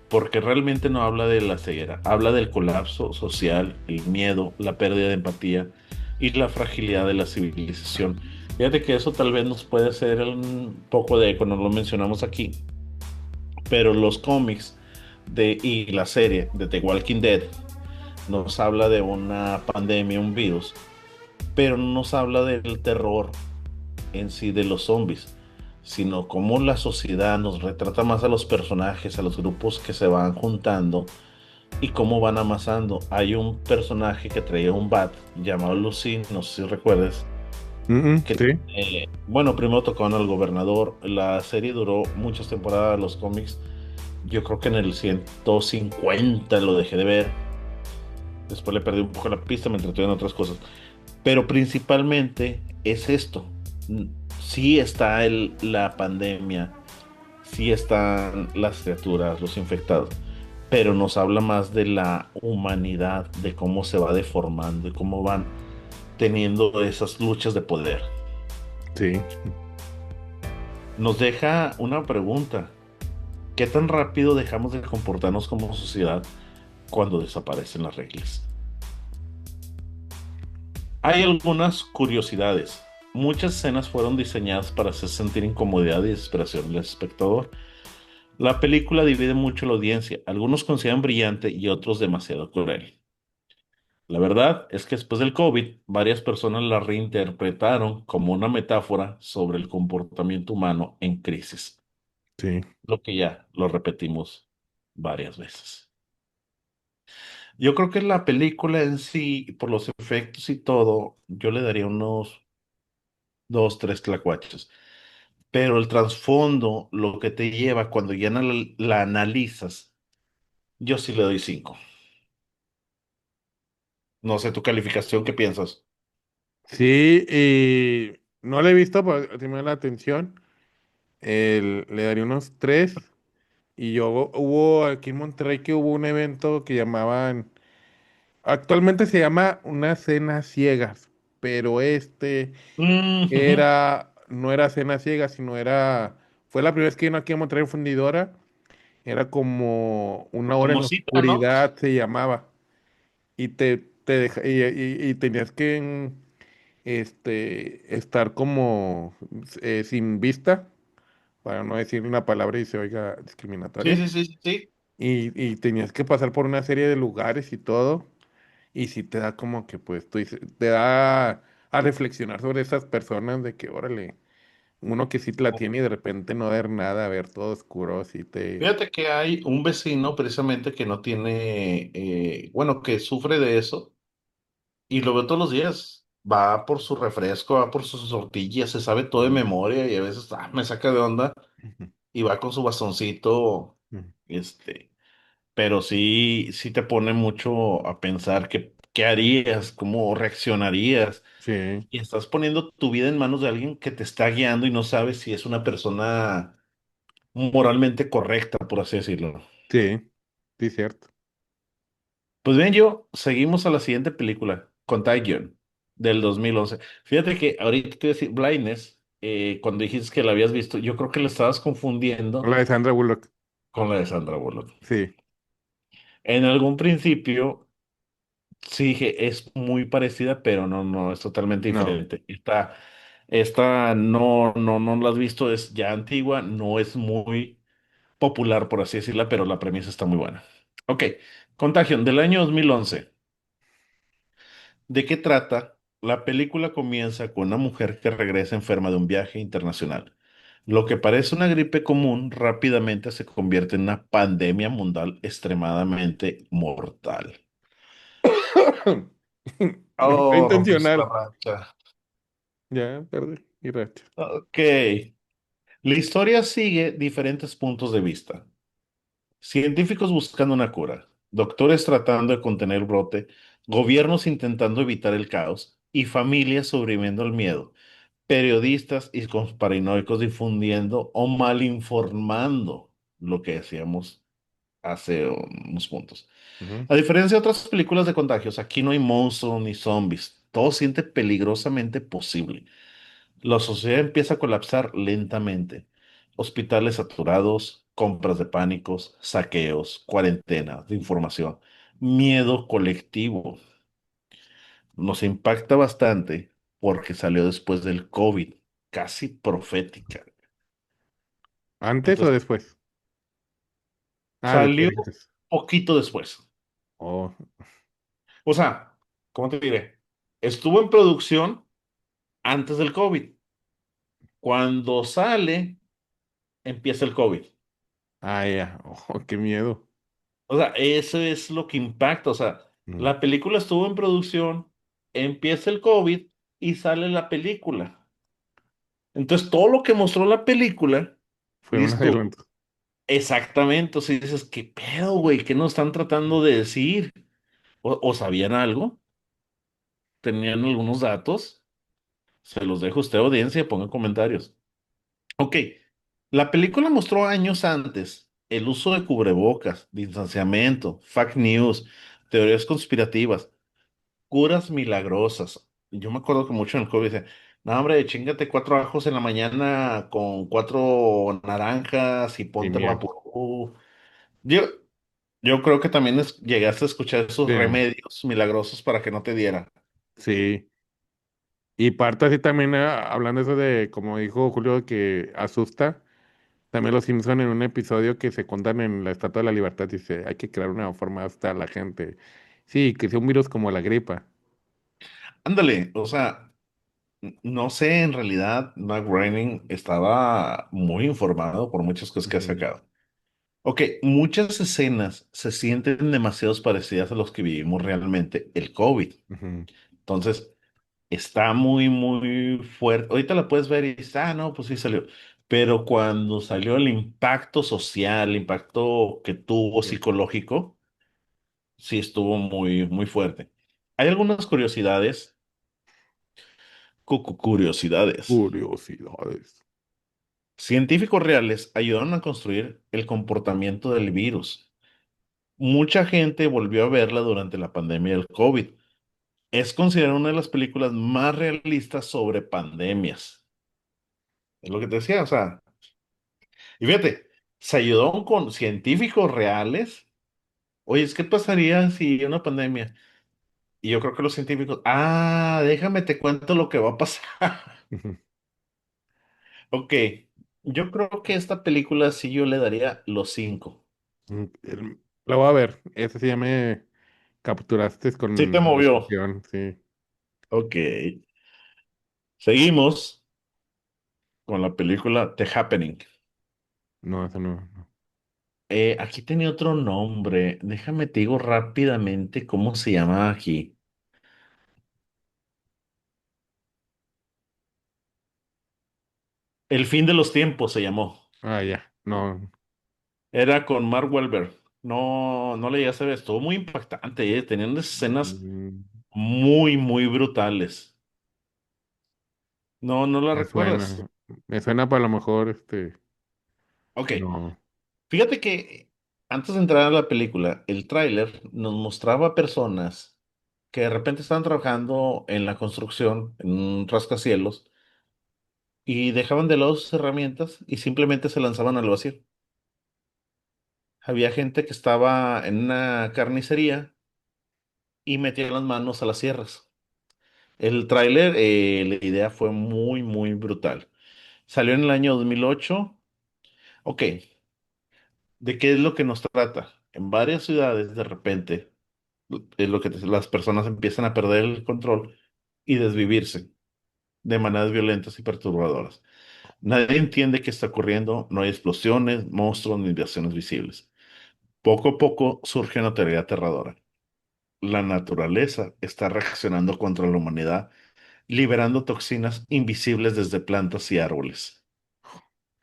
Porque realmente no habla de la ceguera, habla del colapso social, el miedo, la pérdida de empatía y la fragilidad de la civilización. Fíjate que eso tal vez nos puede hacer un poco de eco, no lo mencionamos aquí, pero los cómics y la serie de The Walking Dead nos habla de una pandemia, un virus, pero no nos habla del terror en sí de los zombies, sino cómo la sociedad nos retrata más a los personajes, a los grupos que se van juntando y cómo van amasando. Hay un personaje que traía un bat llamado Lucin, no sé si recuerdes, que Sí. bueno, primero tocaron al gobernador. La serie duró muchas temporadas, los cómics. Yo creo que en el 150 lo dejé de ver. Después le perdí un poco la pista, me entretuve en otras cosas. Pero principalmente es esto. Sí está la pandemia, sí están las criaturas, los infectados, pero nos habla más de la humanidad, de cómo se va deformando y cómo van teniendo esas luchas de poder. Sí. Nos deja una pregunta. ¿Qué tan rápido dejamos de comportarnos como sociedad cuando desaparecen las reglas? Hay algunas curiosidades. Muchas escenas fueron diseñadas para hacer sentir incomodidad y desesperación al espectador. La película divide mucho la audiencia. Algunos consideran brillante y otros demasiado cruel. La verdad es que después del COVID, varias personas la reinterpretaron como una metáfora sobre el comportamiento humano en crisis, Sí. lo que ya lo repetimos varias veces. Yo creo que la película en sí, por los efectos y todo, yo le daría unos dos, tres tlacuaches. Pero el trasfondo, lo que te lleva cuando ya la analizas, yo sí le doy cinco. No sé tu calificación, ¿qué piensas? Sí, y no la he visto, pero sí me da la atención. Le daría unos tres. Y yo hubo aquí en Monterrey que hubo un evento que llamaban, actualmente se llama una cena ciegas, pero Ujú. no era cena ciegas, fue la primera vez que vino aquí a Monterrey en Fundidora. Era como una hora en Como la cita, ¿no? oscuridad se llamaba. Y y tenías que estar como sin vista, para no decir una palabra y se oiga Sí, discriminatoria. sí, sí, sí, sí. Y tenías que pasar por una serie de lugares y todo. Y sí te da como que, pues, te da a reflexionar sobre esas personas de que, órale, uno que sí te la tiene y de repente no ver nada, ver todo oscuro, sí te... Fíjate que hay un vecino precisamente que no tiene, bueno, que sufre de eso y lo veo todos los días. va por su refresco, va por sus tortillas, se sabe todo de Ujú, memoria y a veces me saca de onda ujú, y va con su bastoncito, ujú. este, pero sí, sí te pone mucho a pensar qué harías, cómo reaccionarías. Sí, Y estás poniendo tu vida en manos de alguien que te está guiando y no sabes si es una persona moralmente correcta, por así decirlo. sí, sí, cierto. Pues bien, seguimos a la siguiente película, Contagion, del 2011. Fíjate que ahorita te iba a decir Blindness, cuando dijiste que la habías visto, yo creo que la estabas confundiendo Hola, de Sandra Bullock. con la de Sandra Bullock. Sí, En algún principio, sí dije, es muy parecida, pero no, no, es totalmente no. diferente. Esta no la has visto, es ya antigua, no es muy popular, por así decirla, pero la premisa está muy buena. Ok, Contagion, del año 2011. ¿De qué trata? La película comienza con una mujer que regresa enferma de un viaje internacional. Lo que parece una gripe común rápidamente se convierte en una pandemia mundial extremadamente mortal. No fue Oh, rompiste la intencional. racha. Ya, perdí mi racha. Ok. La historia sigue diferentes puntos de vista. Científicos buscando una cura, doctores tratando de contener el brote, gobiernos intentando evitar el caos y familias sobreviviendo al miedo, periodistas y conspiranoicos difundiendo o malinformando lo que decíamos hace unos puntos. Ujú. A diferencia de otras películas de contagios, aquí no hay monstruos ni zombies. Todo se siente peligrosamente posible. La sociedad empieza a colapsar lentamente. Hospitales saturados, compras de pánicos, saqueos, cuarentenas de información, miedo colectivo. Nos impacta bastante porque salió después del COVID, casi profética. ¿Antes o Entonces, después? Ah, salió después. poquito después. Oh, O sea, ¿cómo te diré? Estuvo en producción antes del COVID. Cuando sale, empieza el COVID. ah, ya. Oh, qué miedo. O sea, eso es lo que impacta. O sea, Mm. la película estuvo en producción, empieza el COVID y sale la película. Entonces, todo lo que mostró la película, Fue un dices tú, adelanto. exactamente. O sea, dices, ¿qué pedo, güey? ¿Qué nos están tratando de decir? ¿O sabían algo? ¿Tenían algunos datos? Se los dejo a usted, audiencia, pongan comentarios. Ok, la película mostró años antes el uso de cubrebocas, distanciamiento, fake news, teorías conspirativas, curas milagrosas. Yo me acuerdo que mucho en el COVID decía, no, hombre, chingate 4 ajos en la mañana con 4 naranjas y Y ponte miel. vaporú. Yo, yo creo que también llegaste a escuchar esos Sí, remedios milagrosos para que no te diera. sí. Y parte así también, hablando eso de, como dijo Julio, que asusta. También los Simpson en un episodio que se contan en la Estatua de la Libertad dice, hay que crear una forma hasta la gente. Sí, que sea un virus como la gripa. Ándale, o sea, no sé, en realidad, Matt Groening estaba muy informado por muchas cosas que ha Ujú, sacado. Ok, muchas escenas se sienten demasiado parecidas a los que vivimos realmente, el COVID. ujú. Entonces, está muy, muy fuerte. Ahorita la puedes ver y dices, ah, no, pues sí salió. Pero cuando salió el impacto social, el impacto que tuvo psicológico, sí estuvo muy, muy fuerte. Hay algunas curiosidades, curiosidades. Curiosidades. Científicos reales ayudaron a construir el comportamiento del virus. Mucha gente volvió a verla durante la pandemia del COVID. Es considerada una de las películas más realistas sobre pandemias. Es lo que te decía, o sea, y fíjate, se ayudó con científicos reales. Oye, ¿qué pasaría si una pandemia? Y yo creo que los científicos, déjame te cuento lo que va a pasar. Ujú. Ok, yo creo que esta película sí yo le daría los 5. La voy a ver. Ese sí ya me capturaste Sí te con la movió. descripción, sí. Ok, seguimos con la película The Happening. No, eso no. No. Aquí tenía otro nombre. Déjame te digo rápidamente cómo se llama aquí. El fin de los tiempos se llamó. Ah, ya. No. Era con Mark Wahlberg. No, no le llegaste a ver. Estuvo muy impactante, ¿eh? Tenían unas escenas mm, muy, muy brutales. No, no la Me recuerdas. suena. Me suena para lo mejor, Ok. no. Fíjate que antes de entrar a la película, el tráiler nos mostraba personas que de repente estaban trabajando en la construcción, en un rascacielos, y dejaban de lado sus herramientas y simplemente se lanzaban al vacío. Había gente que estaba en una carnicería y metía las manos a las sierras. El tráiler, la idea fue muy, muy brutal. Salió en el año 2008. Ok, ¿de qué es lo que nos trata? En varias ciudades, de repente, es lo que las personas empiezan a perder el control y desvivirse de maneras violentas y perturbadoras. Nadie entiende qué está ocurriendo, no hay explosiones, monstruos ni invasiones visibles. Poco a poco surge una teoría aterradora. La naturaleza está reaccionando contra la humanidad, liberando toxinas invisibles desde plantas y árboles.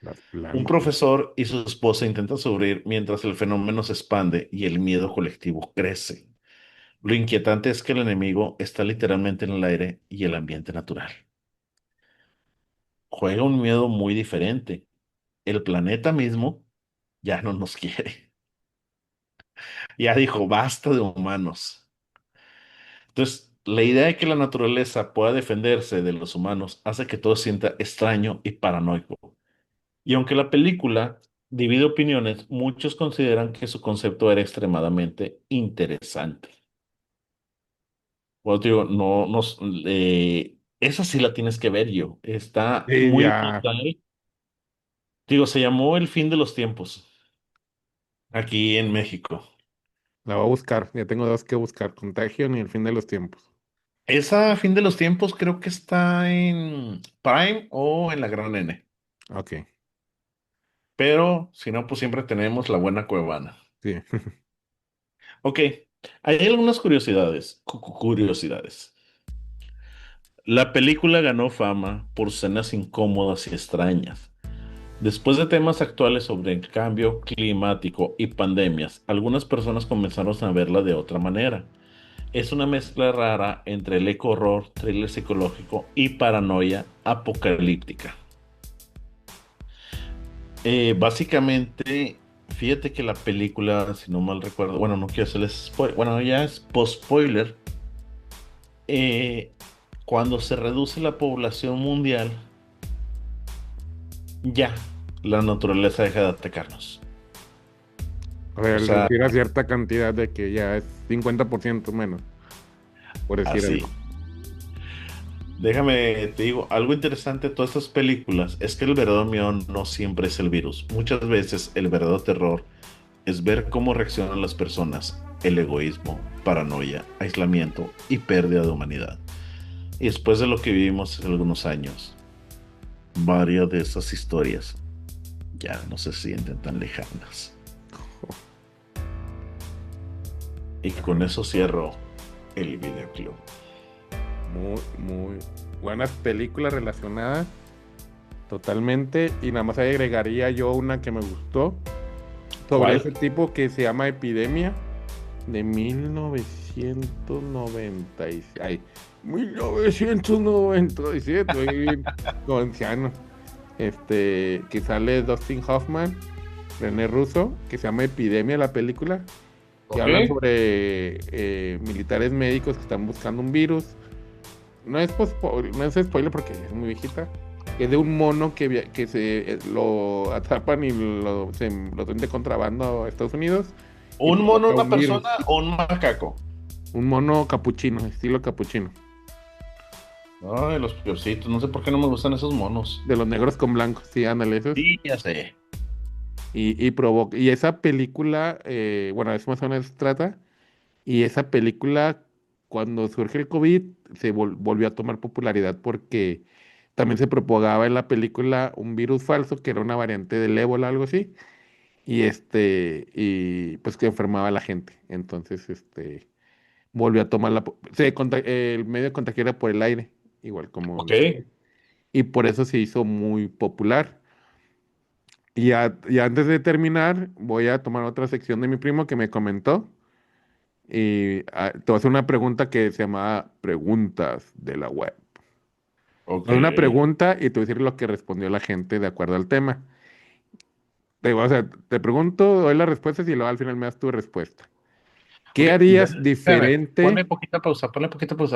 Las Un plantas. profesor y su esposa intentan sobrevivir mientras el fenómeno se expande y el miedo colectivo crece. Lo inquietante es que el enemigo está literalmente en el aire y el ambiente natural. Juega un miedo muy diferente. El planeta mismo ya no nos quiere. Ya dijo, basta de humanos. Entonces, la idea de que la naturaleza pueda defenderse de los humanos hace que todo se sienta extraño y paranoico. Y aunque la película divide opiniones, muchos consideran que su concepto era extremadamente interesante. Bueno, te digo, no, no, esa sí la tienes que ver yo. Está Sí, muy ya. brutal. Digo, se llamó El fin de los tiempos, aquí en México. La voy a buscar. Ya tengo dos que buscar. Contagion y el fin de los tiempos. Esa fin de los tiempos creo que está en Prime o en la Gran N. Ok. Pero si no, pues siempre tenemos la buena Cuevana. Sí. Ok, hay algunas curiosidades. Curiosidades. La película ganó fama por escenas incómodas y extrañas. Después de temas actuales sobre el cambio climático y pandemias, algunas personas comenzaron a verla de otra manera. Es una mezcla rara entre el eco-horror, thriller psicológico y paranoia apocalíptica. Básicamente, fíjate que la película, si no mal recuerdo, bueno, no quiero hacerles spoiler, bueno, ya es post-spoiler. eh, Cuando se reduce la población mundial, ya la naturaleza deja de atacarnos. O sea, O el sea, reducir a cierta cantidad de que ya es 50% menos, por decir así. algo. Déjame, te digo, algo interesante de todas estas películas es que el verdadero miedo no siempre es el virus. Muchas veces el verdadero terror es ver cómo reaccionan las personas, el egoísmo, paranoia, aislamiento y pérdida de humanidad. Y después de lo que vivimos hace algunos años, varias de esas historias ya no se sienten tan lejanas. Y con eso cierro el videoclub. Muy, muy buenas películas relacionadas totalmente. Y nada más ahí agregaría yo una que me gustó sobre ese ¿Cuál? tipo que se llama Epidemia de 1997. Ay, 1997, estoy bien como anciano. Que sale Dustin Hoffman, René Russo, que se llama Epidemia la película, que ¿Ok? hablan sobre militares médicos que están buscando un virus. No es spoiler porque es muy viejita. Es de un mono que se lo atrapan y lo traen de contrabando a Estados Unidos y ¿Un mono, provoca una un virus. persona o un macaco? Un mono capuchino, estilo capuchino. Ay, los peorcitos. No sé por qué no me gustan esos monos. De los negros con blancos, sí, ándale, esos. Sí, ya sé. Y esa película, bueno, eso más o menos se trata. Y esa película, cuando surge el COVID, se volvió a tomar popularidad porque también se propagaba en la película un virus falso que era una variante del ébola, algo así, y pues que enfermaba a la gente. Entonces, volvió a tomar el medio de contagio era por el aire, igual como Ok. el COVID. y por eso se hizo muy popular. Y antes de terminar, voy a tomar otra sección de mi primo que me comentó. Y te voy a hacer una pregunta que se llama Preguntas de la Web. Ok, Es una pregunta y te voy a decir lo que respondió la gente de acuerdo al tema. O sea, te pregunto, doy las respuestas y luego al final me das tu respuesta. ok, ¿Qué harías espérame, diferente? ponle poquita pausa,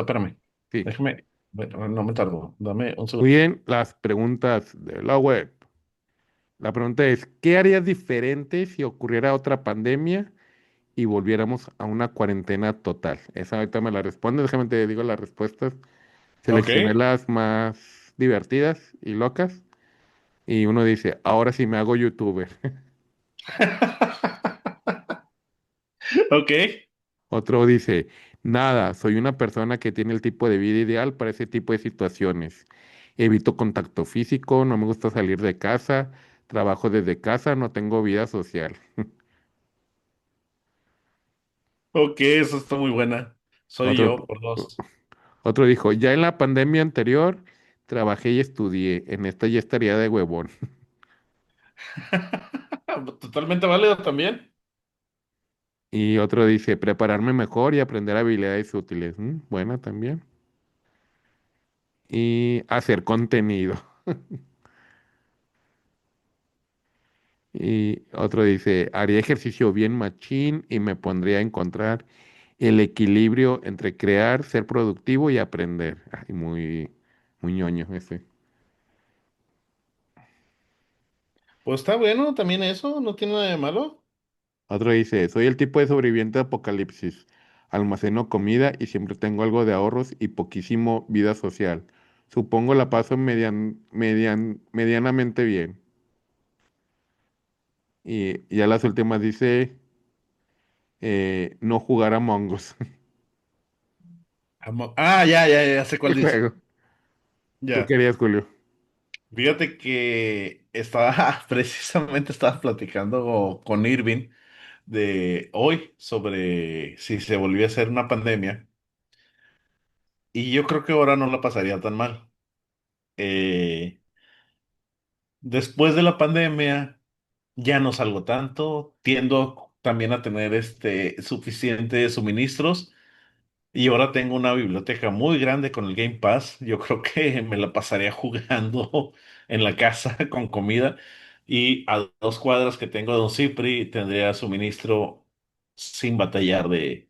espérame. Sí, Déjame, bueno, no me tardo, dame un muy segundo. bien, las preguntas de la web. La pregunta es, ¿qué harías diferente si ocurriera otra pandemia y volviéramos a una cuarentena total? Esa ahorita me la responde, déjame te digo las respuestas. Ok, Seleccioné las más divertidas y locas. Y uno dice, ahora sí me hago youtuber. ok, Otro dice, nada, soy una persona que tiene el tipo de vida ideal para ese tipo de situaciones. Evito contacto físico, no me gusta salir de casa, trabajo desde casa, no tengo vida social. ok, eso está muy buena. Soy Otro, yo por dos. otro dijo, ya en la pandemia anterior trabajé y estudié, en esta ya estaría de huevón. Totalmente válido también. Y otro dice, prepararme mejor y aprender habilidades útiles. Buena también. Y hacer contenido. Y otro dice, haría ejercicio bien machín y me pondría a encontrar el equilibrio entre crear, ser productivo y aprender. Ay, muy ñoño ese. Pues está bueno también eso, no tiene nada de malo. Otro dice, soy el tipo de sobreviviente de apocalipsis. Almaceno comida y siempre tengo algo de ahorros y poquísimo vida social. Supongo la paso medianamente bien. Y ya las últimas dice, no jugar a Us. Ya sé ¿Qué cuál dice. juego? ¿Tú Ya. querías, Julio? Fíjate que precisamente estaba platicando con Irving de hoy sobre si se volvió a hacer una pandemia y yo creo que ahora no la pasaría tan mal. Eh, Después de la pandemia ya no salgo tanto, tiendo también a tener suficientes suministros. Y ahora tengo una biblioteca muy grande con el Game Pass. Yo creo que me la pasaría jugando en la casa con comida. Y a 2 cuadras que tengo de Don Cipri tendría suministro sin batallar de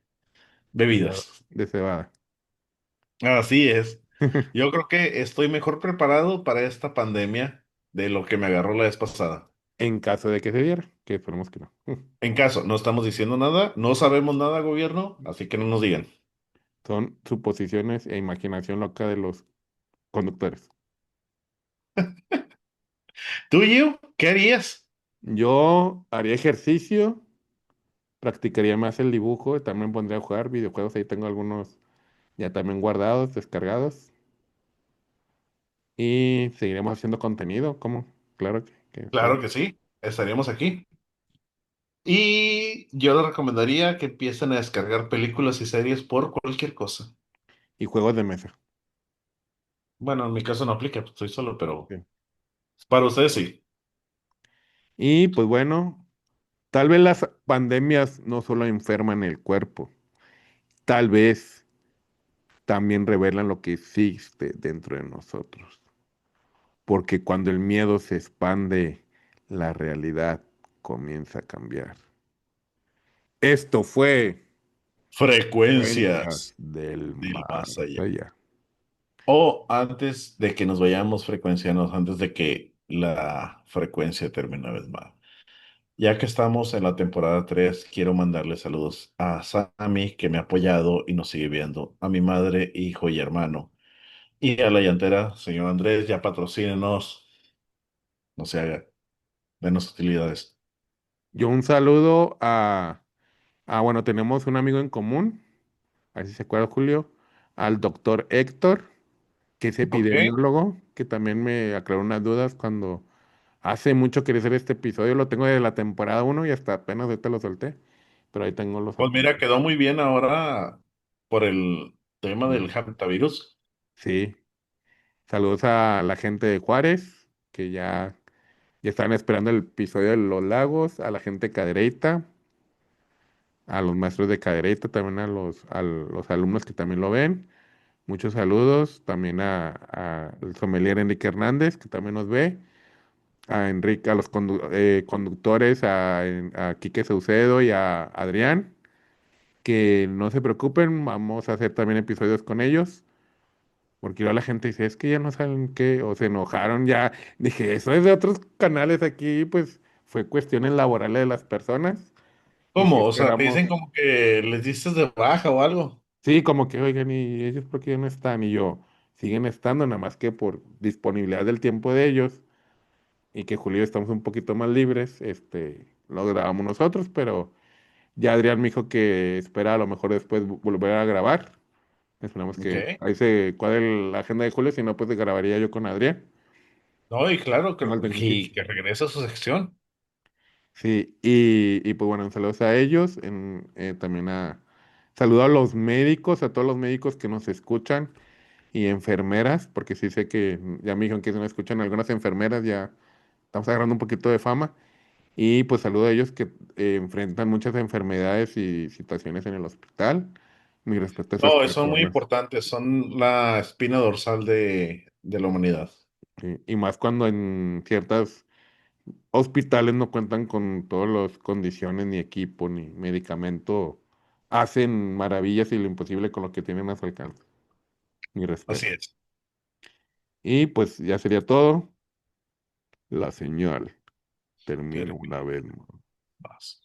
bebidas. De cebada. Así es. Yo creo que estoy mejor preparado para esta pandemia de lo que me agarró la vez pasada. En caso de que se diera, que esperemos que no. En caso, no estamos diciendo nada, no sabemos nada, gobierno, así que no nos digan. Son suposiciones e imaginación loca de los conductores. ¿Tú, Gio? ¿Qué harías? Yo haría ejercicio, practicaría más el dibujo, también pondría a jugar videojuegos, ahí tengo algunos ya también guardados, descargados, y seguiremos haciendo contenido, ¿cómo? Claro que Claro que sí, estaríamos aquí. Y yo les recomendaría que empiecen a descargar películas y series por cualquier cosa. y juegos de mesa. Bueno, en mi caso no aplica, pues estoy solo, pero Sí. para ustedes sí. Y pues bueno, tal vez las pandemias no solo enferman el cuerpo, tal vez también revelan lo que existe dentro de nosotros. Porque cuando el miedo se expande, la realidad comienza a cambiar. Esto fue Cuentas Frecuencias del del Más más allá. Allá. O antes de que nos vayamos, frecuencianos, antes de que la frecuencia termine una vez más. Ya que estamos en la temporada 3, quiero mandarle saludos a Sammy, que me ha apoyado y nos sigue viendo, a mi madre, hijo y hermano. Y a la llantera, señor Andrés, ya patrocínenos, no se haga, denos utilidades. Yo un saludo bueno, tenemos un amigo en común, así se acuerda Julio, al doctor Héctor, que es Ok, epidemiólogo, que también me aclaró unas dudas cuando hace mucho quería hacer este episodio, lo tengo desde la temporada uno y hasta apenas ahorita lo solté, pero ahí tengo los pues mira, apuntes. quedó muy bien ahora por el tema del hantavirus. Sí, Saludos a la gente de Juárez, que ya están esperando el episodio de Los Lagos, a la gente de Cadereyta, a los maestros de Cadereyta, también a los alumnos que también lo ven. Muchos saludos también al sommelier Enrique Hernández, que también nos ve, a Enrique, a los conductores, a Quique Saucedo y a Adrián, que no se preocupen, vamos a hacer también episodios con ellos. Porque luego la gente dice, es que ya no saben qué, o se enojaron ya. Dije, eso es de otros canales aquí, pues fue cuestiones laborales de las personas. Y sí ¿Cómo? O sea, te esperamos, dicen como que les diste de baja o algo. sí, como que, oigan, ¿y ellos por qué ya no están? Y yo, siguen estando, nada más que por disponibilidad del tiempo de ellos y que Julio estamos un poquito más libres, lo grabamos nosotros, pero ya Adrián me dijo que espera a lo mejor después volver a grabar. Esperamos Ok. que ahí se cuadre la agenda de Julio, si no, pues grabaría yo con Adrián. No, y claro, No, tengo un y que regrese a su sección. Sí, y pues bueno, saludos a ellos, también saludo a los médicos, a todos los médicos que nos escuchan y enfermeras, porque sí sé que ya me dijeron que si no escuchan algunas enfermeras, ya estamos agarrando un poquito de fama, y pues saludo a ellos que enfrentan muchas enfermedades y situaciones en el hospital. Mi respeto a esas No, son muy personas, importantes, son la espina dorsal de la humanidad. sí, y más cuando en ciertas hospitales no cuentan con todas las condiciones, ni equipo, ni medicamento. Hacen maravillas y lo imposible con lo que tienen a su alcance. Mi Así respeto. es. Y pues ya sería todo. La señal termina Termina una vez más. más.